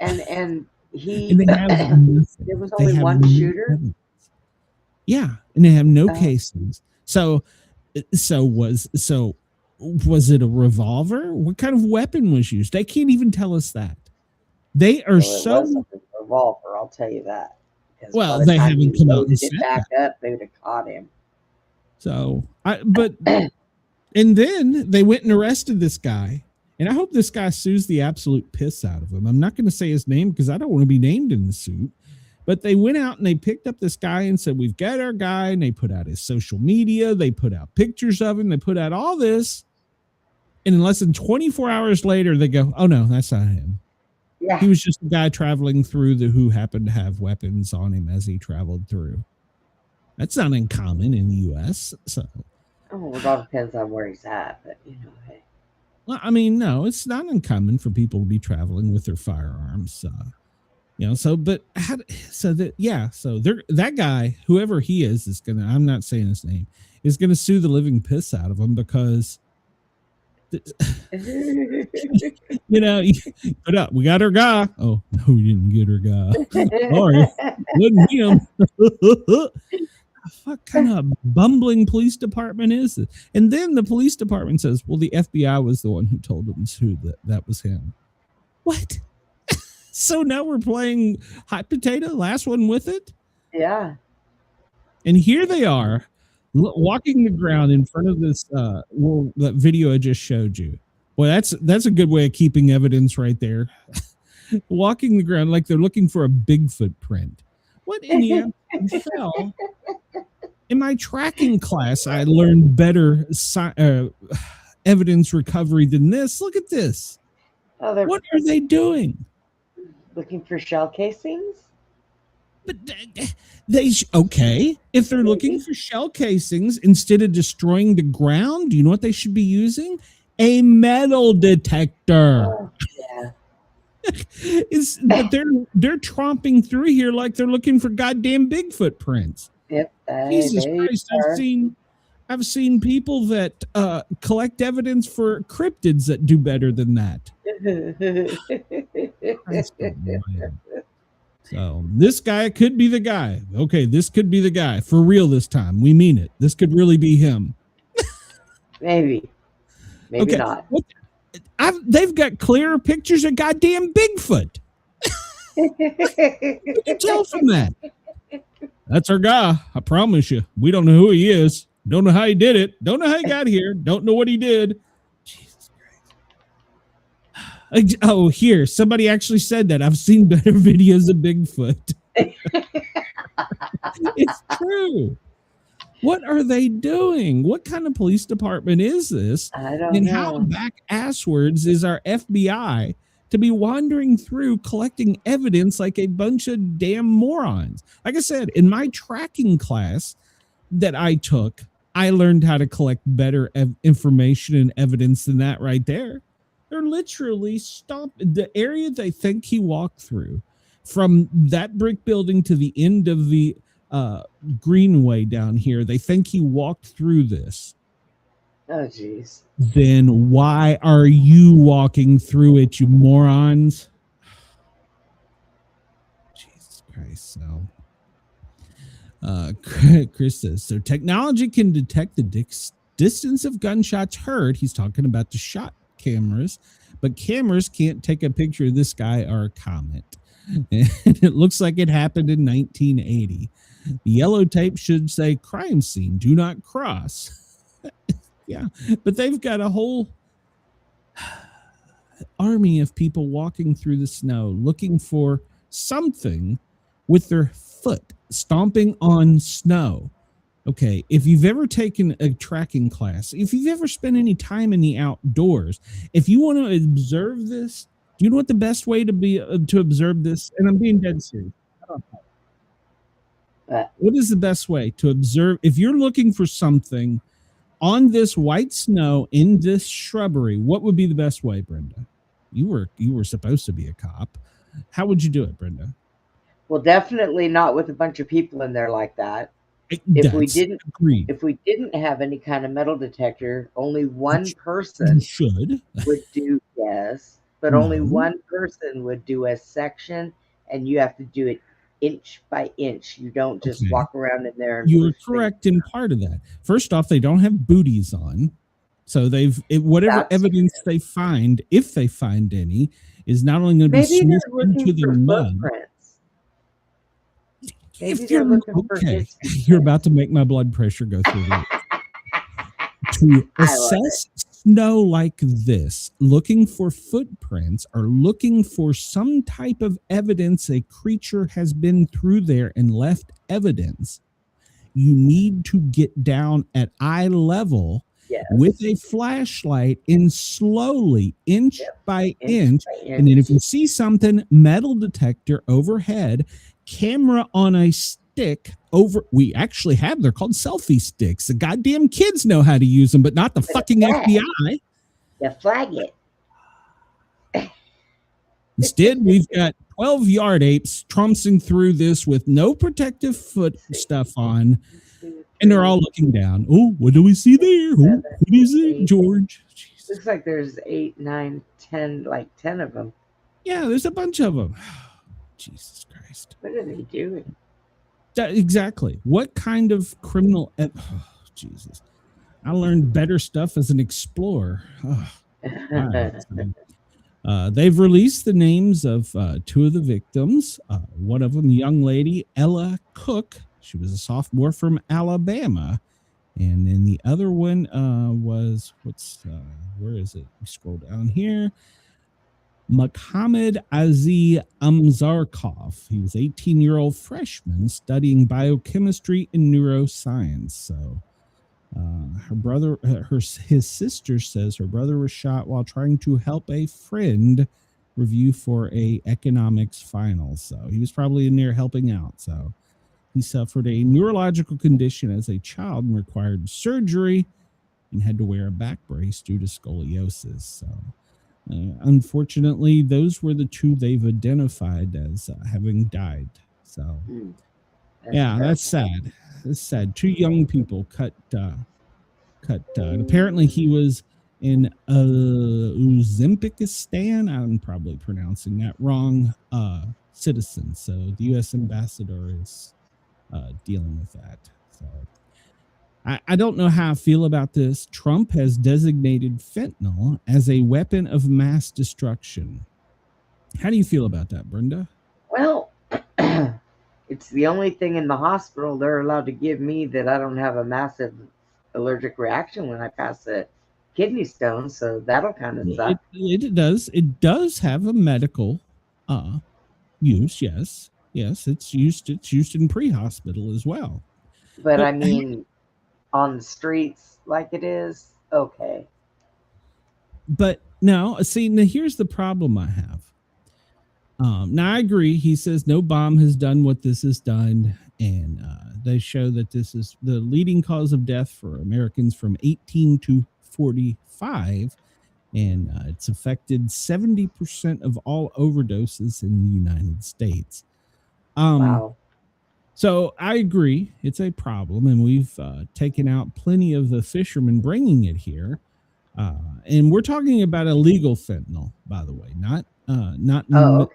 and he and they have there was only one shooter. Evidence. Yeah, and they have no cases. So was it a revolver? What kind of weapon was used? They can't even tell us that. They are It wasn't a revolver, I'll tell you that. Well, they haven't come out and said back up. They would have caught him. So, and then they went and arrested this guy. And I hope this guy sues the absolute piss out of him. I'm not going to say his name because I don't want to be named in the suit. But they went out and they picked up this guy and said, we've got our guy. And they put out his social media. They put out pictures of him. They put out all this. And in less than 24 hours later, they go, oh, no, that's not him. Yeah. He was just a guy traveling through who happened to have weapons on him as he traveled through. That's not uncommon in the U.S. So, well, it all depends on where he's at, but hey. Well, I mean, no, it's not uncommon for people to be traveling with their firearms. That guy, whoever he is gonna. I'm not saying his name, is gonna sue the living piss out of him because. Put up. We got our guy. Oh no, we didn't get our guy. Sorry, wasn't him. What kind of bumbling police department is this? And then the police department says, well, the FBI was the one who told them that was him. What? So now we're playing hot potato, last one with it? Yeah. And here they are walking the ground in front of this that video I just showed you. Well, that's a good way of keeping evidence right there. Walking the ground like they're looking for a Bigfoot print. What in the hell? In my tracking class, I learned better evidence recovery than this. Look at this. Oh, what are they doing? Looking for shell casings? But okay, if they're looking for shell casings instead of destroying the ground, do you know what they should be using? A metal detector. Oh, yeah. But they're tromping through here like they're looking for goddamn Bigfoot prints. Yep. Jesus Christ! I've seen people that collect evidence for cryptids that do better than that. So this guy could be the guy. Okay, this could be the guy for real this time. We mean it. This could really be him. Maybe okay. Not. They've got clearer pictures of goddamn Bigfoot. What can you tell from that? That's our guy. I promise you. We don't know who he is. Don't know how he did it. Don't know how he got here. Don't know what he did. Jesus Christ. Oh, here. Somebody actually said that. I've seen better videos of Bigfoot. It's true. What are they doing? What kind of police department is this? I don't know. And how back asswards is our FBI to be wandering through collecting evidence like a bunch of damn morons? Like I said, in my tracking class that I took, I learned how to collect better information and evidence than that right there. They're literally stomping the area they think he walked through from that brick building to the end of the greenway down here. They think he walked through this. Oh, jeez. Then why are you walking through it, you morons? Jesus Christ. So, Chris says, so technology can detect the distance of gunshots heard. He's talking about the shot cameras, but cameras can't take a picture of this guy or a comet. And it looks like it happened in 1980. The yellow tape should say crime scene, do not cross. Yeah, but they've got a whole army of people walking through the snow looking for something with their foot stomping on snow. Okay, if you've ever taken a tracking class, if you've ever spent any time in the outdoors, if you want to observe this, do you know what the best way to observe this? And I'm being dead serious. What is the best way to observe? If you're looking for something on this white snow in this shrubbery, what would be the best way, Brenda? You were supposed to be a cop. How would you do it, Brenda? Well, definitely not with a bunch of people in there like that. If we didn't have any kind of metal detector, only one person would do only one person would do a section, and you have to do it inch by inch. You don't just walk around in there. And you're correct in part of that. First off, they don't have booties on, so whatever evidence they find, if they find any, is not only going to be smoothed into the mud. If you're about to make my blood pressure go through the roof. To assess snow like this, looking for footprints or looking for some type of evidence a creature has been through there and left evidence, you need to get down at eye level with a flashlight and slowly, inch by inch. And then if you see something, metal detector overhead, camera on a stick over. We actually have, they're called selfie sticks. The goddamn kids know how to use them, but not the fucking FBI. You flag it. Instead, we've got 12 yard apes trouncing through this with no protective foot stuff on, and they're all looking down. Oh, what do we see there? Oh, what is it, George? Jesus. Looks like there's 8, 9, 10, like 10 of them. Yeah, there's a bunch of them. Jesus Christ. What are they doing? Exactly. What kind of criminal? Jesus. I learned better stuff as an explorer. They've released the names of 2 of the victims. One of them, the young lady, Ella Cook. She was a sophomore from Alabama. And then the other one was where is it? We scroll down here. Mohammed Azi Amzarkov. He was 18-year-old freshman studying biochemistry and neuroscience. So her brother, his sister says her brother was shot while trying to help a friend review for a economics final. So he was probably in there helping out. So he suffered a neurological condition as a child and required surgery and had to wear a back brace due to scoliosis. So unfortunately, those were the two they've identified as having died. So that's sad. It's sad. Two young people cut. And apparently he was in Uzbekistan. I'm probably pronouncing that wrong. Citizen. So the U.S. ambassador is dealing with that. So I don't know how I feel about this. Trump has designated fentanyl as a weapon of mass destruction. How do you feel about that, Brenda? Well, it's the only thing in the hospital they're allowed to give me that I don't have a massive allergic reaction when I pass a kidney stone. So that'll kind of suck. It does. It does have a medical use. Yes. It's used in pre-hospital as well. But I mean, on the streets like it is, okay. But now, see, now here's the problem I have. Now I agree. He says no bomb has done what this has done, and they show that this is the leading cause of death for Americans from 18 to 45, and it's affected 70% of all overdoses in the United States. Wow. So I agree, it's a problem, and we've taken out plenty of the fishermen bringing it here. And we're talking about illegal fentanyl, by the way, not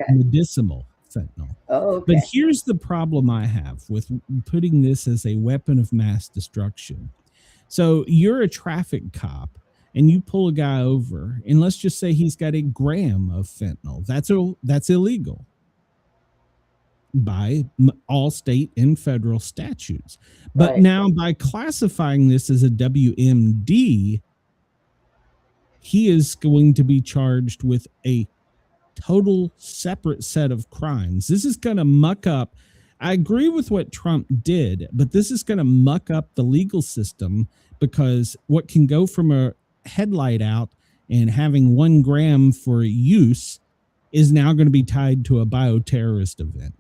medicinal fentanyl. Oh, okay. But here's the problem I have with putting this as a weapon of mass destruction. So you're a traffic cop, and you pull a guy over, and let's just say he's got a gram of fentanyl. That's illegal by all state and federal statutes. But now by classifying this as a WMD, he is going to be charged with a total separate set of crimes. This is going to muck up. I agree with what Trump did, but this is going to muck up the legal system, because what can go from a headlight out and having 1 gram for use is now going to be tied to a bioterrorist event.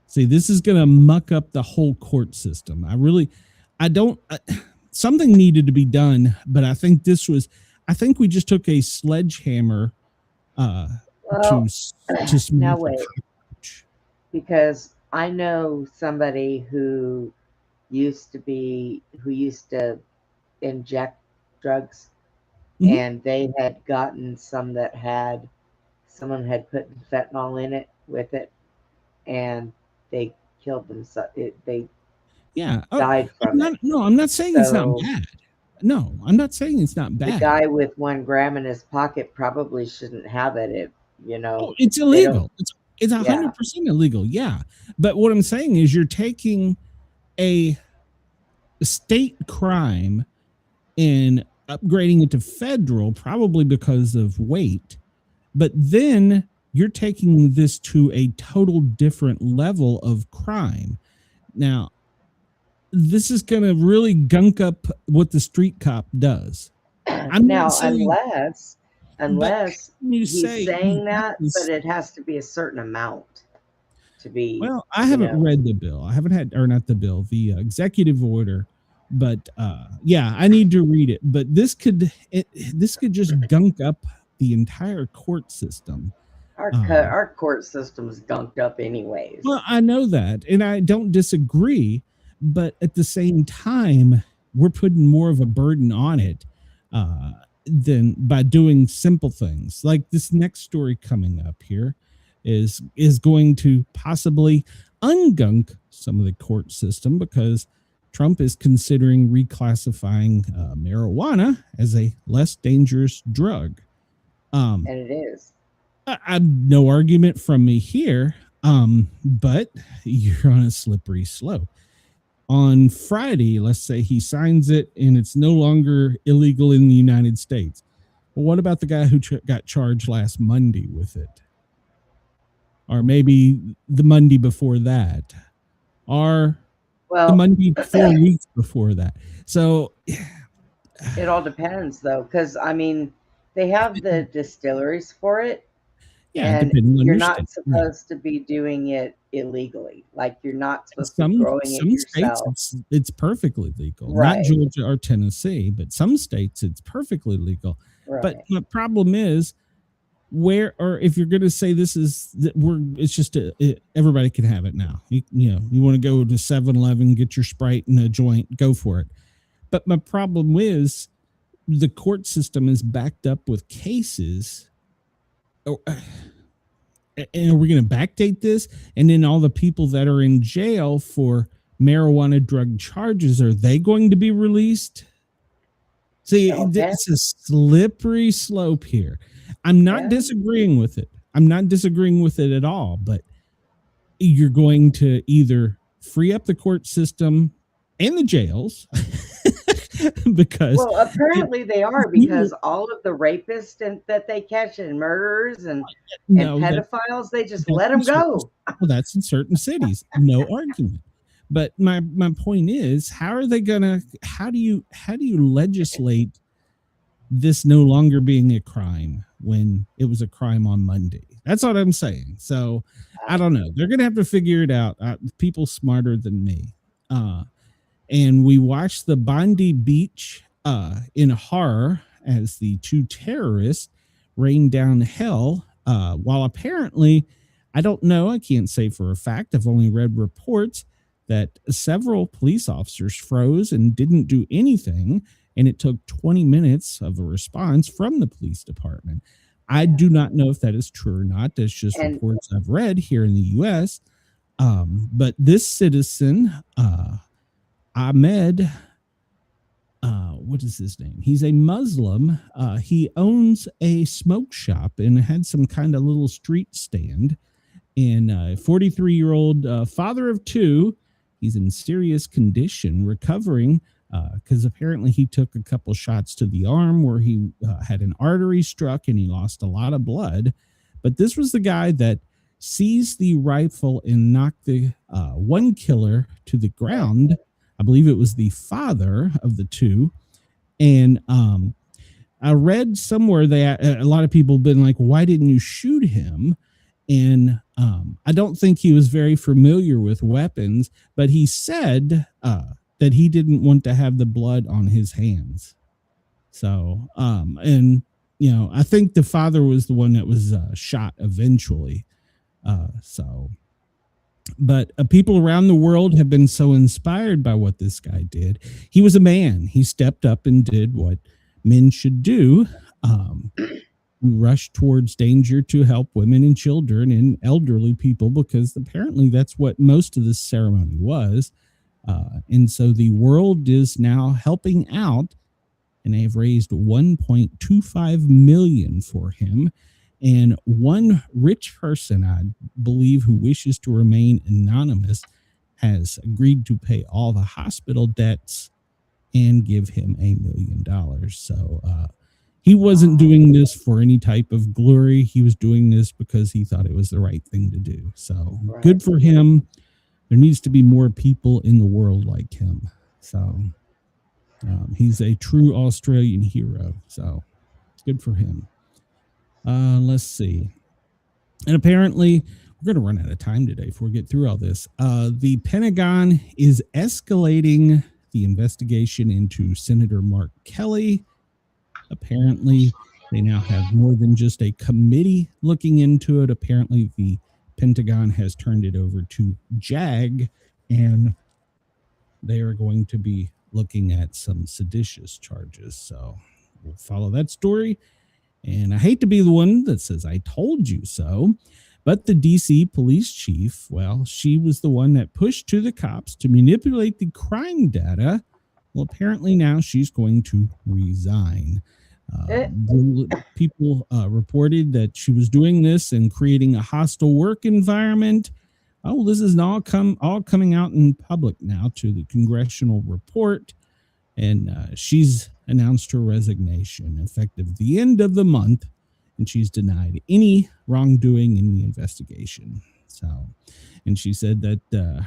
See, this is going to muck up the whole court system. Something needed to be done, but I think we just took a sledgehammer to now wait, because I know somebody who used to inject drugs, and they had gotten some that someone had put fentanyl in it with it, and they killed themselves. They died from it. No, I'm not saying it's not bad. No, I'm not saying it's not bad. The guy with 1 gram in his pocket probably shouldn't have it. It's illegal. It's 100% illegal. Yeah. But what I'm saying is you're taking a state crime and upgrading it to federal, probably because of weight. But then you're taking this to a total different level of crime. Now, this is going to really gunk up what the street cop does. Unless he's saying that, but it has to be a certain amount to be. Well, I haven't read the bill. I haven't had, or not the bill, the executive order. But I need to read it. But this could just gunk up the entire court system. Our court system's gunked up anyways. Well, I know that, and I don't disagree. But at the same time, we're putting more of a burden on it than by doing simple things. Like this next story coming up here is going to possibly ungunk some of the court system, because Trump is considering reclassifying marijuana as a less dangerous drug. And it is. No argument from me here, but you're on a slippery slope. on Friday, let's say he signs it and it's no longer illegal in the United States. Well, what about the guy who got charged last Monday with it? Or maybe the Monday before that? Or the Monday 4 weeks before that? So it all depends, though, because, I mean, they have the distilleries for it. Yeah, and you're not supposed to be doing it illegally. Like, you're not supposed to be growing it yourself. States it's perfectly legal. Right. Not Georgia or Tennessee, but some states it's perfectly legal. Right. But the problem is, where, or if you're going to say this is, it's just everybody can have it now. You want to go to 7-Eleven, get your Sprite and a joint, go for it. But my problem is the court system is backed up with cases. And are we going to backdate this? And then all the people that are in jail for marijuana drug charges, are they going to be released? See, it's a slippery slope here. I'm not disagreeing with it. I'm not disagreeing with it at all. But you're going to either free up the court system and the jails because apparently they are, because all of the rapists that they catch and murderers and pedophiles, they just let them go. Well, that's in certain cities, no argument. But my point is, how do you legislate this no longer being a crime when it was a crime on Monday? That's what I'm saying. So I don't know. They're going to have to figure it out. People smarter than me. And we watched the Bondi Beach in horror as the two terrorists rained down hell, while apparently, I don't know, I can't say for a fact, I've only read reports that several police officers froze and didn't do anything, and it took 20 minutes of a response from the police department. I do not know if that is true or not. That's just reports I've read here in the U.S. But this citizen, Ahmed, what is his name? He's a Muslim. He owns a smoke shop and had some kind of little street stand. And 43-year-old father of two, he's in serious condition, recovering because apparently he took a couple shots to the arm where he had an artery struck and he lost a lot of blood. But this was the guy that seized the rifle and knocked the one killer to the ground. I believe it was the father of the two. And I read somewhere that a lot of people have been like, why didn't you shoot him? And I don't think he was very familiar with weapons, but he said that he didn't want to have the blood on his hands. So, I think the father was the one that was shot eventually. But people around the world have been so inspired by what this guy did. He was a man. He stepped up and did what men should do. Rush towards danger to help women and children and elderly people, because apparently that's what most of this ceremony was. And so the world is now helping out, and they have raised $1.25 million for him. And one rich person, I believe, who wishes to remain anonymous, has agreed to pay all the hospital debts and give him $1 million. So he wasn't doing this for any type of glory. He was doing this because he thought it was the right thing to do. So good for him. There needs to be more people in the world like him. So he's a true Australian hero. So good for him. Let's see. And apparently, we're going to run out of time today before we get through all this. The Pentagon is escalating the investigation into Senator Mark Kelly. Apparently, they now have more than just a committee looking into it. Apparently, the Pentagon has turned it over to JAG, and they are going to be looking at some seditious charges. So we'll follow that story. And I hate to be the one that says, I told you so, but the DC police chief, well, she was the one that pushed to the cops to manipulate the crime data. Well, apparently now she's going to resign. People reported that she was doing this and creating a hostile work environment. Oh, this is all coming out in public now to the congressional report, and she's announced her resignation effective the end of the month, and she's denied any wrongdoing in the investigation. So, and she said that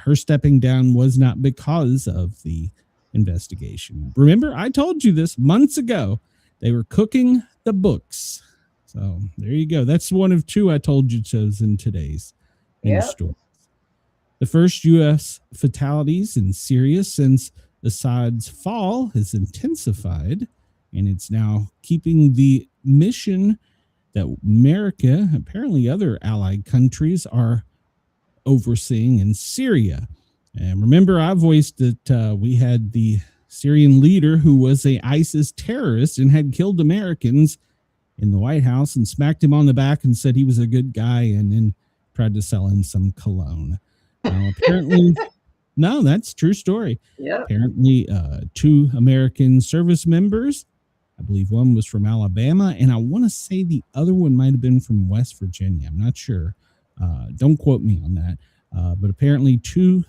her stepping down was not because of the investigation. Remember, I told you this months ago. They were cooking the books. So there you go. That's one of two I told you chose in today's news story. The first U.S. fatalities in Syria since Assad's fall has intensified, and it's now keeping the mission that America, apparently other allied countries, are overseeing in Syria. And remember, I voiced that we had the Syrian leader who was a ISIS terrorist and had killed Americans in the White House and smacked him on the back and said he was a good guy, and then tried to sell him some cologne. Now, apparently, no, that's true story. Yep. Apparently, 2 American service members, I believe one was from Alabama, and I want to say the other one might have been from West Virginia. I'm not sure. Don't quote me on that. But apparently 2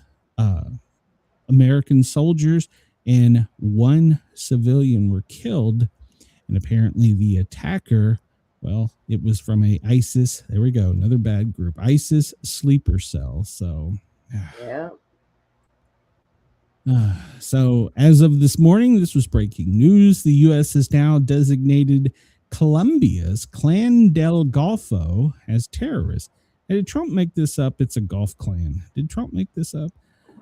American soldiers and 1 civilian were killed. And apparently the attacker, well, it was from a ISIS. There we go. Another bad group. ISIS sleeper cell. So, Yeah. So as of this morning, this was breaking news. The U.S. has now designated Colombia's Clan del Golfo as terrorists. Hey, did Trump make this up? It's a golf clan. Did Trump make this up?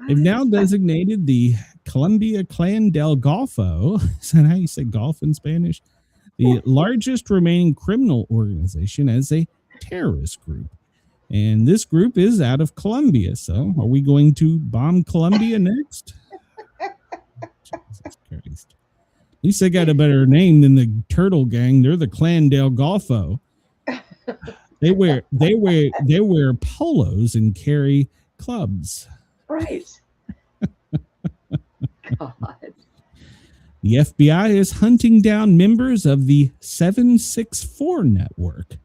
They've now designated the Colombia Clan del Golfo. Is that how you say golf in Spanish? The largest remaining criminal organization as a terrorist group. And this group is out of Colombia. So are we going to bomb Colombia next? Jesus Christ. At least they got a better name than the Turtle Gang. They're the Clan del Golfo. They wear polos and carry clubs. Right. God. The FBI is hunting down members of the 764 network.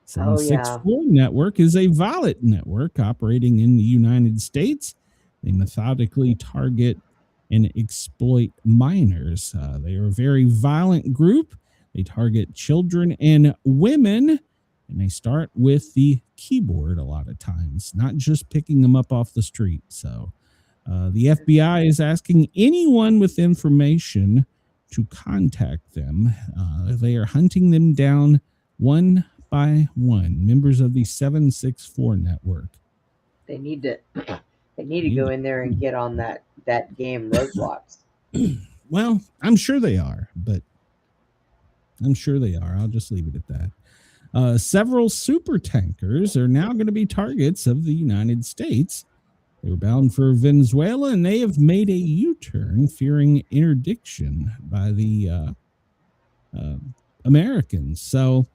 764 network is a violent network operating in the United States. They methodically target and exploit minors. They are a very violent group. They target children and women, and they start with the keyboard a lot of times, not just picking them up off the street. So the FBI is asking anyone with information to contact them. They are hunting them down one by one, members of the 764 network. They need to go in there and get on that game Roadblocks. Well, I'm sure they are, but I'll just leave it at that. Several super tankers are now going to be targets of the United States. They were bound for Venezuela, and they have made a U-turn, fearing interdiction by the Americans. So,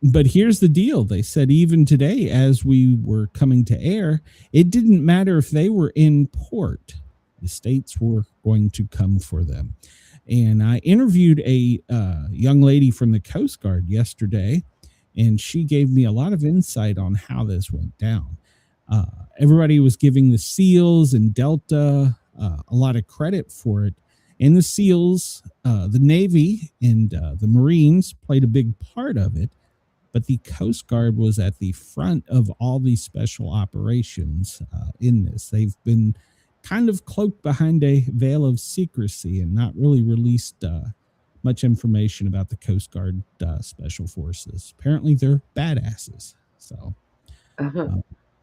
but here's the deal. They said even today, as we were coming to air, it didn't matter if they were in port. The states were going to come for them. And I interviewed a young lady from the Coast Guard yesterday, and she gave me a lot of insight on how this went down. Everybody was giving the SEALs and Delta a lot of credit for it. And the SEALs, the Navy, and the Marines played a big part of it. But the Coast Guard was at the front of all these special operations in this. They've been kind of cloaked behind a veil of secrecy and not really released much information about the Coast Guard special forces. Apparently, they're badasses. So,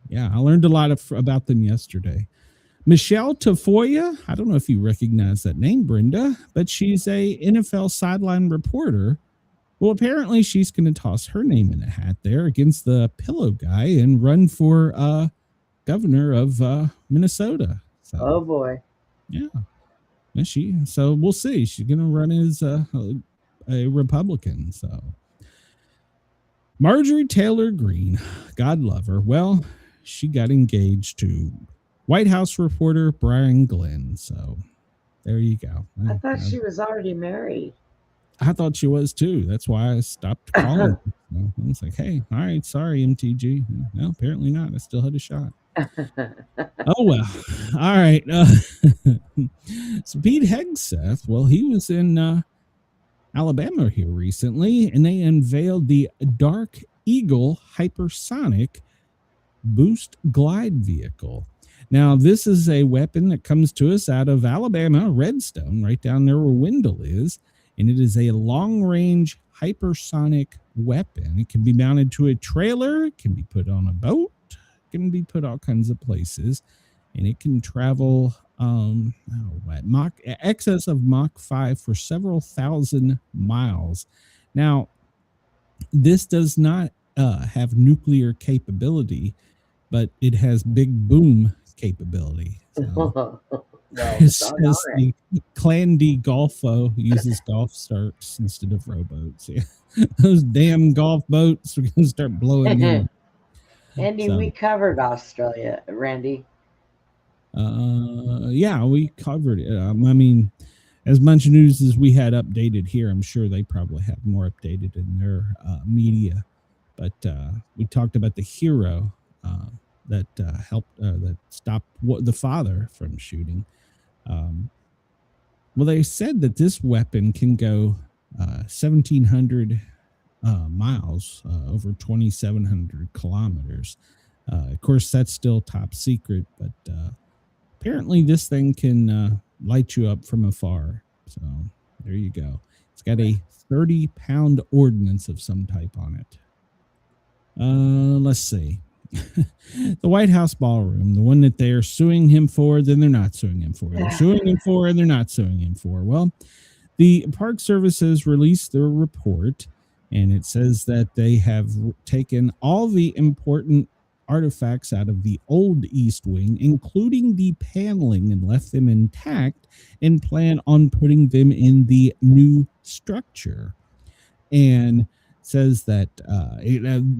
yeah, I learned a lot about them yesterday. Michelle Tafoya, I don't know if you recognize that name, Brenda, but she's a NFL sideline reporter. Well, apparently she's going to toss her name in a hat there against the pillow guy and run for governor of Minnesota. So, oh boy. Yeah. So we'll see. She's going to run as a Republican. So Marjorie Taylor Greene, God love her. Well, she got engaged to White House reporter Brian Glenn. So there you go. I thought she was already married. I thought she was too. That's why I stopped calling. I was like, hey, all right, sorry, MTG. No, apparently not. I still had a shot. Oh, well. All right. So Pete Hegseth, well, he was in Alabama here recently, and they unveiled the Dark Eagle Hypersonic Boost Glide Vehicle. Now, this is a weapon that comes to us out of Alabama, Redstone, right down there where Wendell is, and it is a long-range hypersonic weapon. It can be mounted to a trailer, it can be put on a boat, it can be put all kinds of places, and it can travel excess of Mach 5 for several thousand miles. Now, this does not have nuclear capability, but it has big boom capability. So. It says the Clan D Golfo uses golf starts instead of rowboats. Yeah. Those damn golf boats are going to start blowing in. Andy, we covered Australia, Randy. Yeah, we covered it. I mean, as much news as we had updated here, I'm sure they probably have more updated in their media. But we talked about the hero that helped, that stopped the father from shooting. Well, they said that this weapon can go 1,700 miles, over 2,700 kilometers. Of course, that's still top secret, but apparently this thing can light you up from afar. So there you go. It's got a 30-pound ordnance of some type on it. Let's see. The White House ballroom, the one that they're suing him for, then they're not suing him for. They're suing him for, and they're not suing him for. Well, the Park Service has released their report, and it says that they have taken all the important artifacts out of the old East Wing, including the paneling, and left them intact and plan on putting them in the new structure. And says that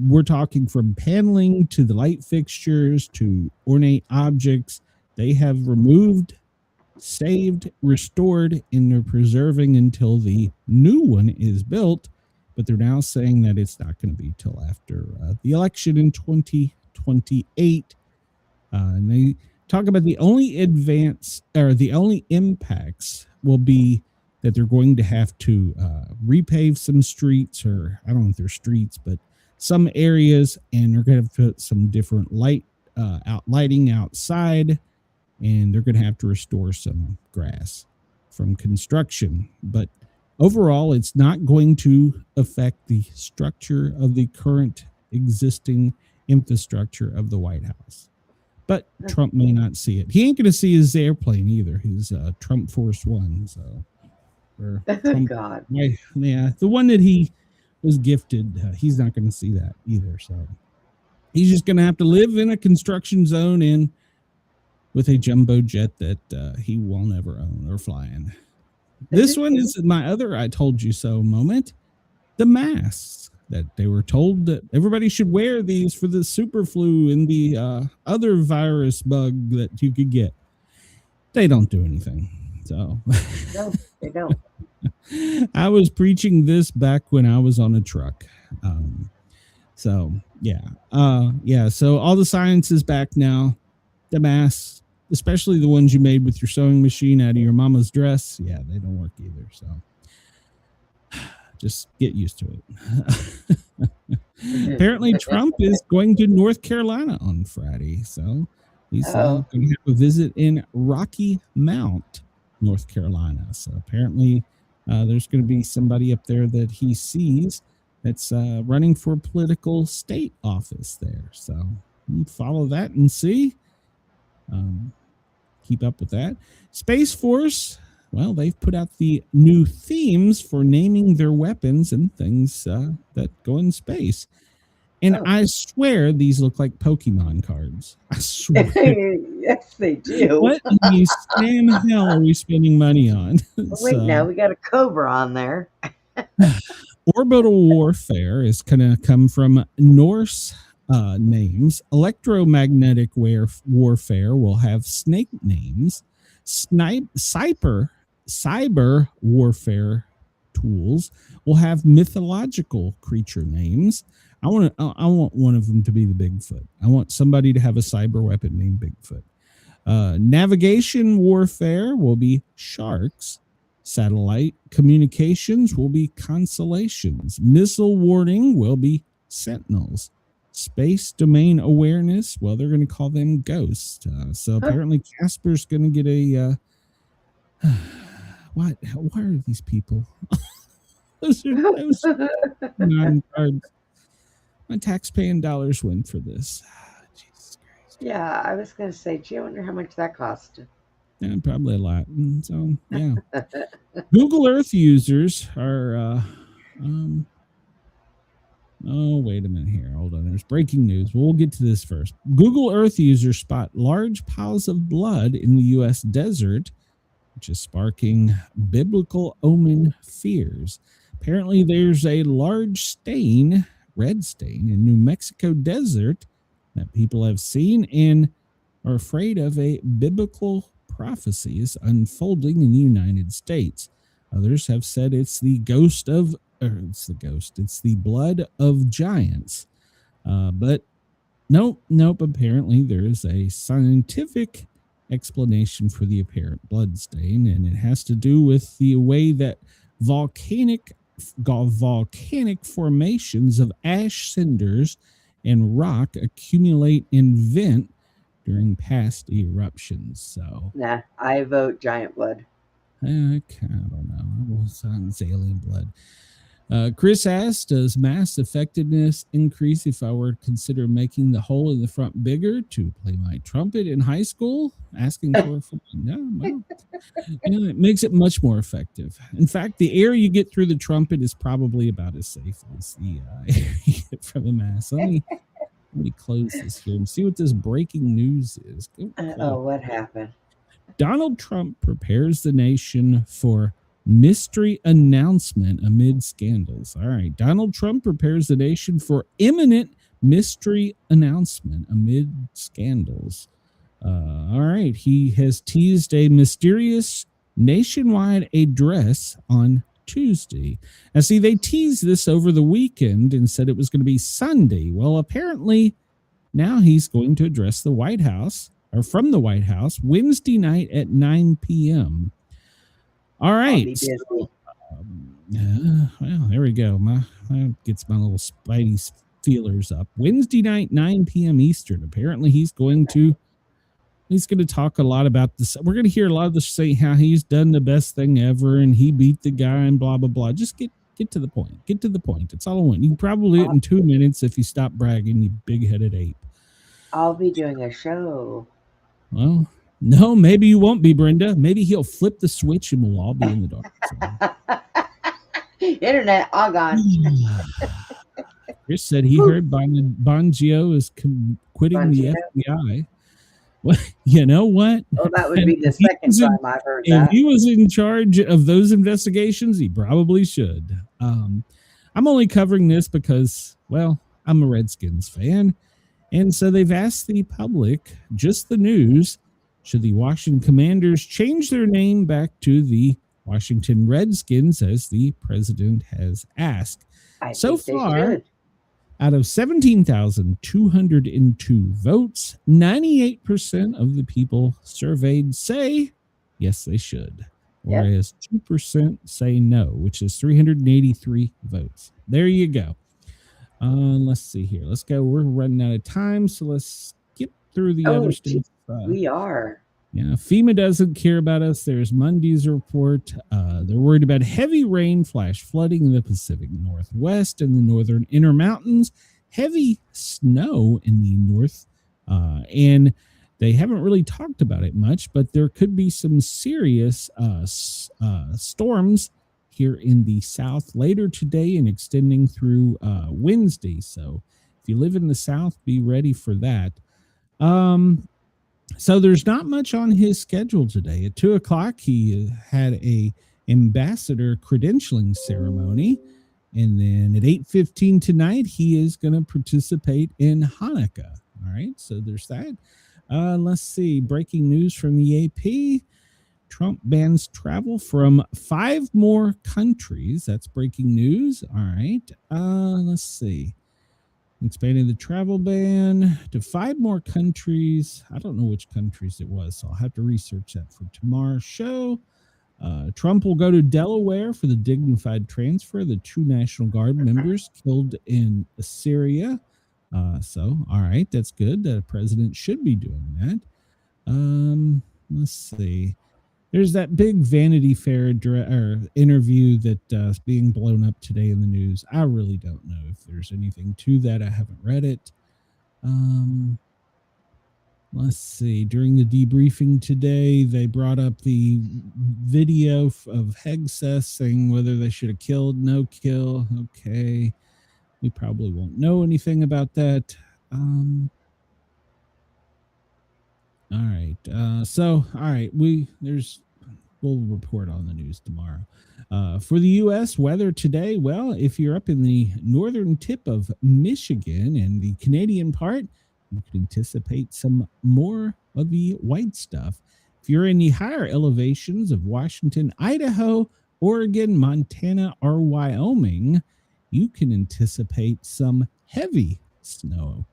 we're talking from paneling to the light fixtures to ornate objects. They have removed, saved, restored, and they're preserving until the new one is built. But they're now saying that it's not going to be till after the election in 2028. And they talk about the only advance, or the only impacts will be that they're going to have to repave some streets, or I don't know if they're streets, but some areas, and they're going to put some different lighting outside, and they're going to have to restore some grass from construction. But overall, it's not going to affect the structure of the current existing infrastructure of the White House. But Trump may not see it. He ain't going to see his airplane either. His Trump Force One, so. God. Yeah, the one that he was gifted, he's not going to see that either. So he's just going to have to live in a construction zone and with a jumbo jet that he will never own or fly in. This one is my other I told you so moment. The masks that they were told that everybody should wear these for the super flu and the other virus bug that you could get. They don't do anything. So no, they don't. I was preaching this back when I was on a truck. So all the science is back now. The masks, especially the ones you made with your sewing machine out of your mama's dress. Yeah, they don't work either. So just get used to it. Apparently Trump is going to North Carolina on Friday. So he's going to have a visit in Rocky Mount, North Carolina. So apparently there's going to be somebody up there that he sees that's running for political state office there. So follow that and see. Keep up with that. Space Force, well, they've put out the new themes for naming their weapons and things that go in space. And I swear these look like Pokemon cards. I swear. Yes, they do. What in the Sam hell are we spending money on? Wait, now we got a Cobra on there. Orbital warfare is going to come from Norse names. Electromagnetic warfare will have snake names. Cyber warfare tools will have mythological creature names. I want one of them to be the Bigfoot. I want somebody to have a cyber weapon named Bigfoot. Navigation warfare will be sharks. Satellite communications will be constellations. Missile warning will be sentinels. Space domain awareness, well, they're going to call them ghosts. So apparently Casper's going to get a what? Why are these people? those nine cards. My tax-paying dollars win for this. Jesus Christ. Yeah, I was going to say, gee, I wonder how much that cost. Yeah, probably a lot. So, yeah. Google Earth users are, oh, wait a minute here. Hold on. There's breaking news. We'll get to this first. Google Earth users spot large piles of blood in the U.S. desert, which is sparking biblical omen fears. Apparently, there's a large stain, red stain, in New Mexico desert that people have seen and are afraid of a biblical prophecies unfolding in the United States. Others have said it's the blood of giants. But nope. Apparently there is a scientific explanation for the apparent blood stain, and it has to do with the way that volcanic formations of ash cinders and rock accumulate and vent during past eruptions. So Nah, I vote giant blood. I don't know. It sounds alien blood. Chris asked, does mass effectiveness increase if I were to consider making the hole in the front bigger to play my trumpet in high school? Asking for no, well, it makes it much more effective. In fact, the air you get through the trumpet is probably about as safe as the air you get from the mass. Let me close this here and see what this breaking news is. What happened? Donald Trump prepares the nation for mystery announcement amid scandals. All right. Donald Trump prepares the nation for imminent mystery announcement amid scandals. All right. He has teased a mysterious nationwide address on Tuesday. Now, see, they teased this over the weekend and said it was going to be Sunday. Well, apparently now he's going to address the White House, or from the White House, Wednesday night at 9 p.m. All right. So, well, there we go. That gets my little spidey feelers up. Wednesday night, 9 p.m. Eastern. Apparently he's going to talk a lot about this. We're going to hear a lot of this say how he's done the best thing ever and he beat the guy and blah, blah, blah. Just get to the point. Get to the point. That's all I want. You can probably do it in 2 minutes if you stop bragging, you big-headed ape. I'll be doing a show. Well, no, maybe you won't be, Brenda. Maybe he'll flip the switch and we'll all be in the dark. So. Internet, all gone. Chris said he heard Bongio is quitting the FBI. Well, you know what? Well, that would be the second time I've heard that. If he was in charge of those investigations, he probably should. I'm only covering this because, well, I'm a Redskins fan. And so they've asked the public, just the news, should the Washington Commanders change their name back to the Washington Redskins, as the president has asked. So far, out of 17,202 votes, 98% of the people surveyed say yes, they should, whereas 2% say no, which is 383 votes. There you go. Let's see here. Let's go. We're running out of time, so let's skip through the other states. We are. Yeah, FEMA doesn't care about us. There's Monday's report. They're worried about heavy rain, flash flooding in the Pacific Northwest and the northern Intermountains, heavy snow in the north, and they haven't really talked about it much, but there could be some serious storms here in the south later today and extending through Wednesday. So if you live in the south, be ready for that. So there's not much on his schedule today. At 2:00, he had a ambassador credentialing ceremony. And then at 8:15 tonight, he is going to participate in Hanukkah. All right. So there's that. Let's see. Breaking news from the AP. Trump bans travel from 5 more countries. That's breaking news. All right. Let's see. Expanding the travel ban to 5 more countries. I don't know which countries it was, so I'll have to research that for tomorrow's show. Trump will go to Delaware for the dignified transfer of the 2 National Guard members killed in Syria. So, all right, that's good. The president should be doing that. Let's see. There's that big Vanity Fair interview that's being blown up today in the news. I really don't know if there's anything to that. I haven't read it. Let's see. During the debriefing today, they brought up the video of Hegseth saying whether they should have killed, no kill. Okay. We probably won't know anything about that. All right. All right. We'll report on the news tomorrow. For the U.S. weather today, well, if you're up in the northern tip of Michigan and the Canadian part, you can anticipate some more of the white stuff. If you're in the higher elevations of Washington, Idaho, Oregon, Montana, or Wyoming, you can anticipate some heavy snow.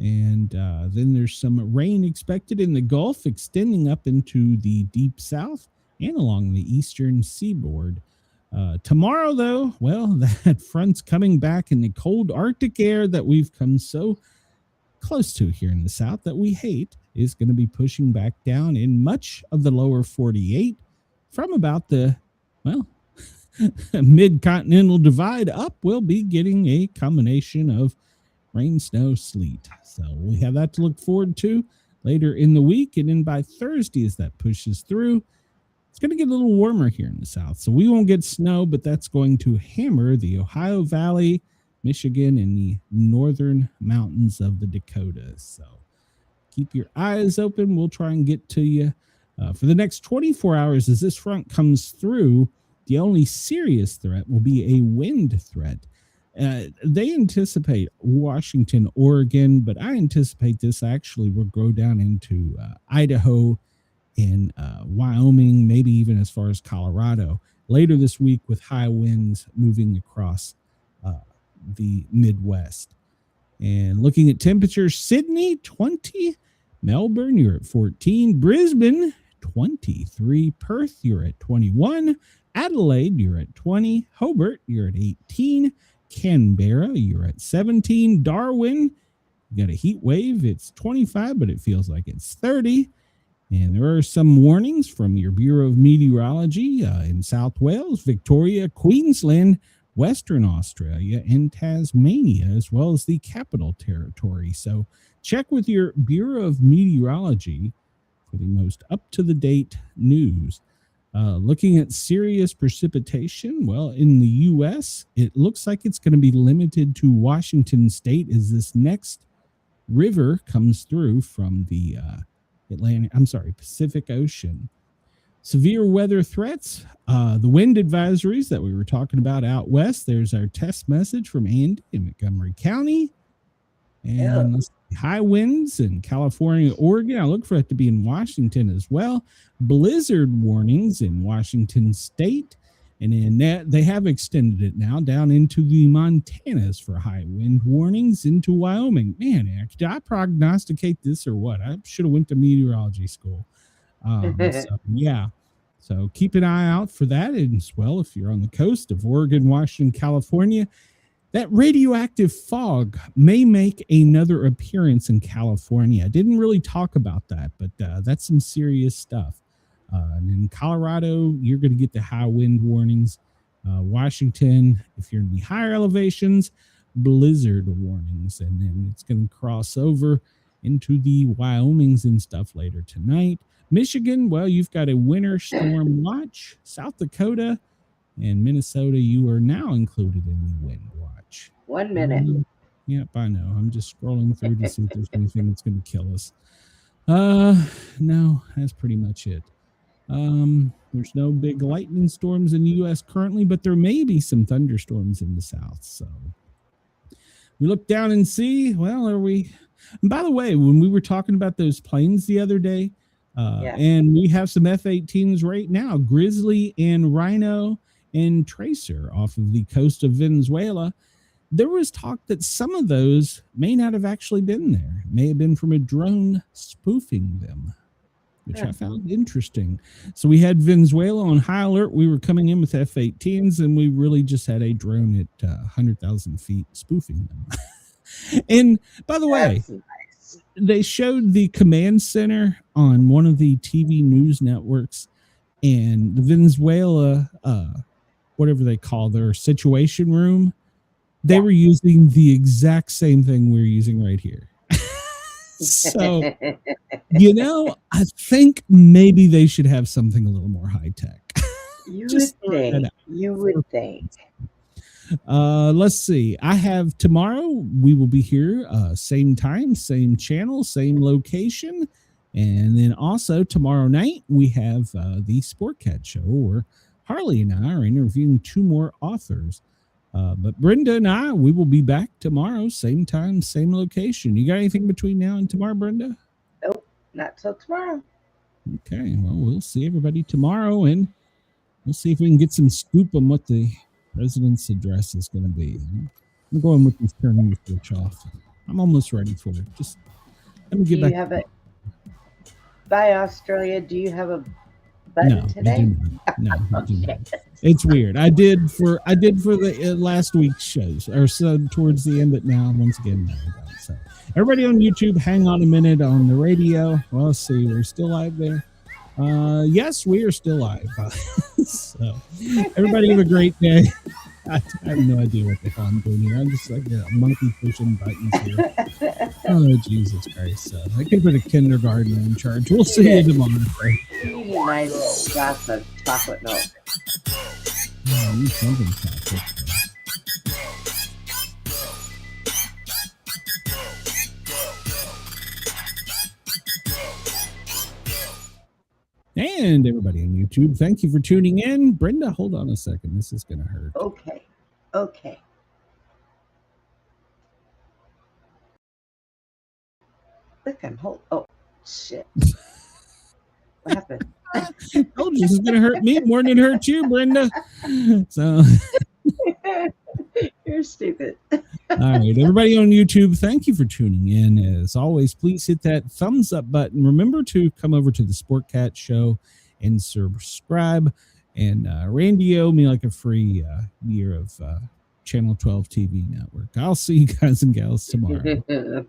Then there's some rain expected in the Gulf, extending up into the deep south and along the eastern seaboard. Tomorrow, though, well, that front's coming back in the cold Arctic air that we've come so close to here in the south that we hate is going to be pushing back down in much of the lower 48 from about the, well, mid-continental divide up. We'll be getting a combination of rain, snow, sleet. So we have that to look forward to later in the week. And then by Thursday, as that pushes through, it's going to get a little warmer here in the south. So we won't get snow, but that's going to hammer the Ohio Valley, Michigan, and the northern mountains of the Dakotas. So keep your eyes open. We'll try and get to you for the next 24 hours as this front comes through. The only serious threat will be a wind threat. They anticipate Washington, Oregon, but I anticipate this actually will go down into Idaho and Wyoming, maybe even as far as Colorado later this week, with high winds moving across the Midwest. And looking at temperatures, Sydney, 20. Melbourne, you're at 14. Brisbane, 23. Perth, you're at 21. Adelaide, you're at 20. Hobart, you're at 18. Canberra, you're at 17. Darwin, you got a heat wave. It's 25, but it feels like it's 30. And there are some warnings from your Bureau of Meteorology in South Wales, Victoria, Queensland, Western Australia, and Tasmania, as well as the Capital Territory. So check with your Bureau of Meteorology for the most up-to-the-date news. Looking at serious precipitation, well, in the U.S., it looks like it's going to be limited to Washington State as this next river comes through from the Pacific Ocean. Severe weather threats, the wind advisories that we were talking about out west. There's our test message from Andy in Montgomery County. And high winds in California, Oregon. I look for it to be in Washington as well. Blizzard warnings in Washington State. And in that, they have extended it now down into the Montanas for high wind warnings into Wyoming. Man, did I prognosticate this or what? I should have went to meteorology school. So keep an eye out for that. And as well, if you're on the coast of Oregon, Washington, California, that radioactive fog may make another appearance in California. I didn't really talk about that, but that's some serious stuff. And in Colorado, you're going to get the high wind warnings. Washington, if you're in the higher elevations, blizzard warnings. And then it's going to cross over into the Wyomings and stuff later tonight. Michigan, well, you've got a winter storm watch. South Dakota and Minnesota, you are now included in the wind watch. 1 minute. Yep, I know. I'm just scrolling through to see if there's anything that's going to kill us. No, that's pretty much it. There's no big lightning storms in the U.S. currently, but there may be some thunderstorms in the south. So we look down and see, well, are we... And by the way, when we were talking about those planes the other day, Yeah. And we have some F-18s right now, Grizzly and Rhino and Tracer off of the coast of Venezuela. There was talk that some of those may not have actually been there. It may have been from a drone spoofing them, which I found interesting. So we had Venezuela on high alert. We were coming in with F-18s, and we really just had a drone at 100,000 feet spoofing them. And by the way, That's nice. they showed the command center on one of the TV news networks, and the Venezuela, whatever they call their situation room, they were using the exact same thing we're using right here. So, I think maybe they should have something a little more high tech. You Just would think. You would think. Let's see. I have tomorrow. We will be here, same time, same channel, same location. And then also tomorrow night, we have the Sportcat show where Harley and I are interviewing 2 more authors. But Brenda and I, we will be back tomorrow, same time, same location. You got anything between now and tomorrow, Brenda? Nope, not till tomorrow. Okay, well, we'll see everybody tomorrow, and we'll see if we can get some scoop on what the president's address is going to be. I'm going with this turning the switch off. I'm almost ready for it. Just let me get Do back. you have it? Bye, Australia. Do you have a button today? No, I do not. It's weird. I did for the last week's shows, or so towards the end, but now once again, no. So everybody on YouTube, hang on a minute on the radio. Well, let's see, we're still live there. Yes, we are still live. So everybody have a great day. I have no idea what the hell I'm doing here. I'm just like a monkey pushing buttons here. Oh, Jesus Christ. I could put a kindergartner in charge. We'll see you tomorrow. You need a nice glass of chocolate milk. Oh, you something chocolate. And everybody on YouTube, thank you for tuning in. Brenda, hold on a second. This is going to hurt. Okay. Look, I'm hold. Oh, shit. What happened? I told you this is going to hurt me more than it hurt you, Brenda. So, You're stupid. all right, everybody on YouTube, thank you for tuning in. As always, please hit that thumbs up button. Remember to come over to the Sportcat show and subscribe. And Randy owed me like a free year of Channel 12 TV network. I'll see you guys and gals tomorrow.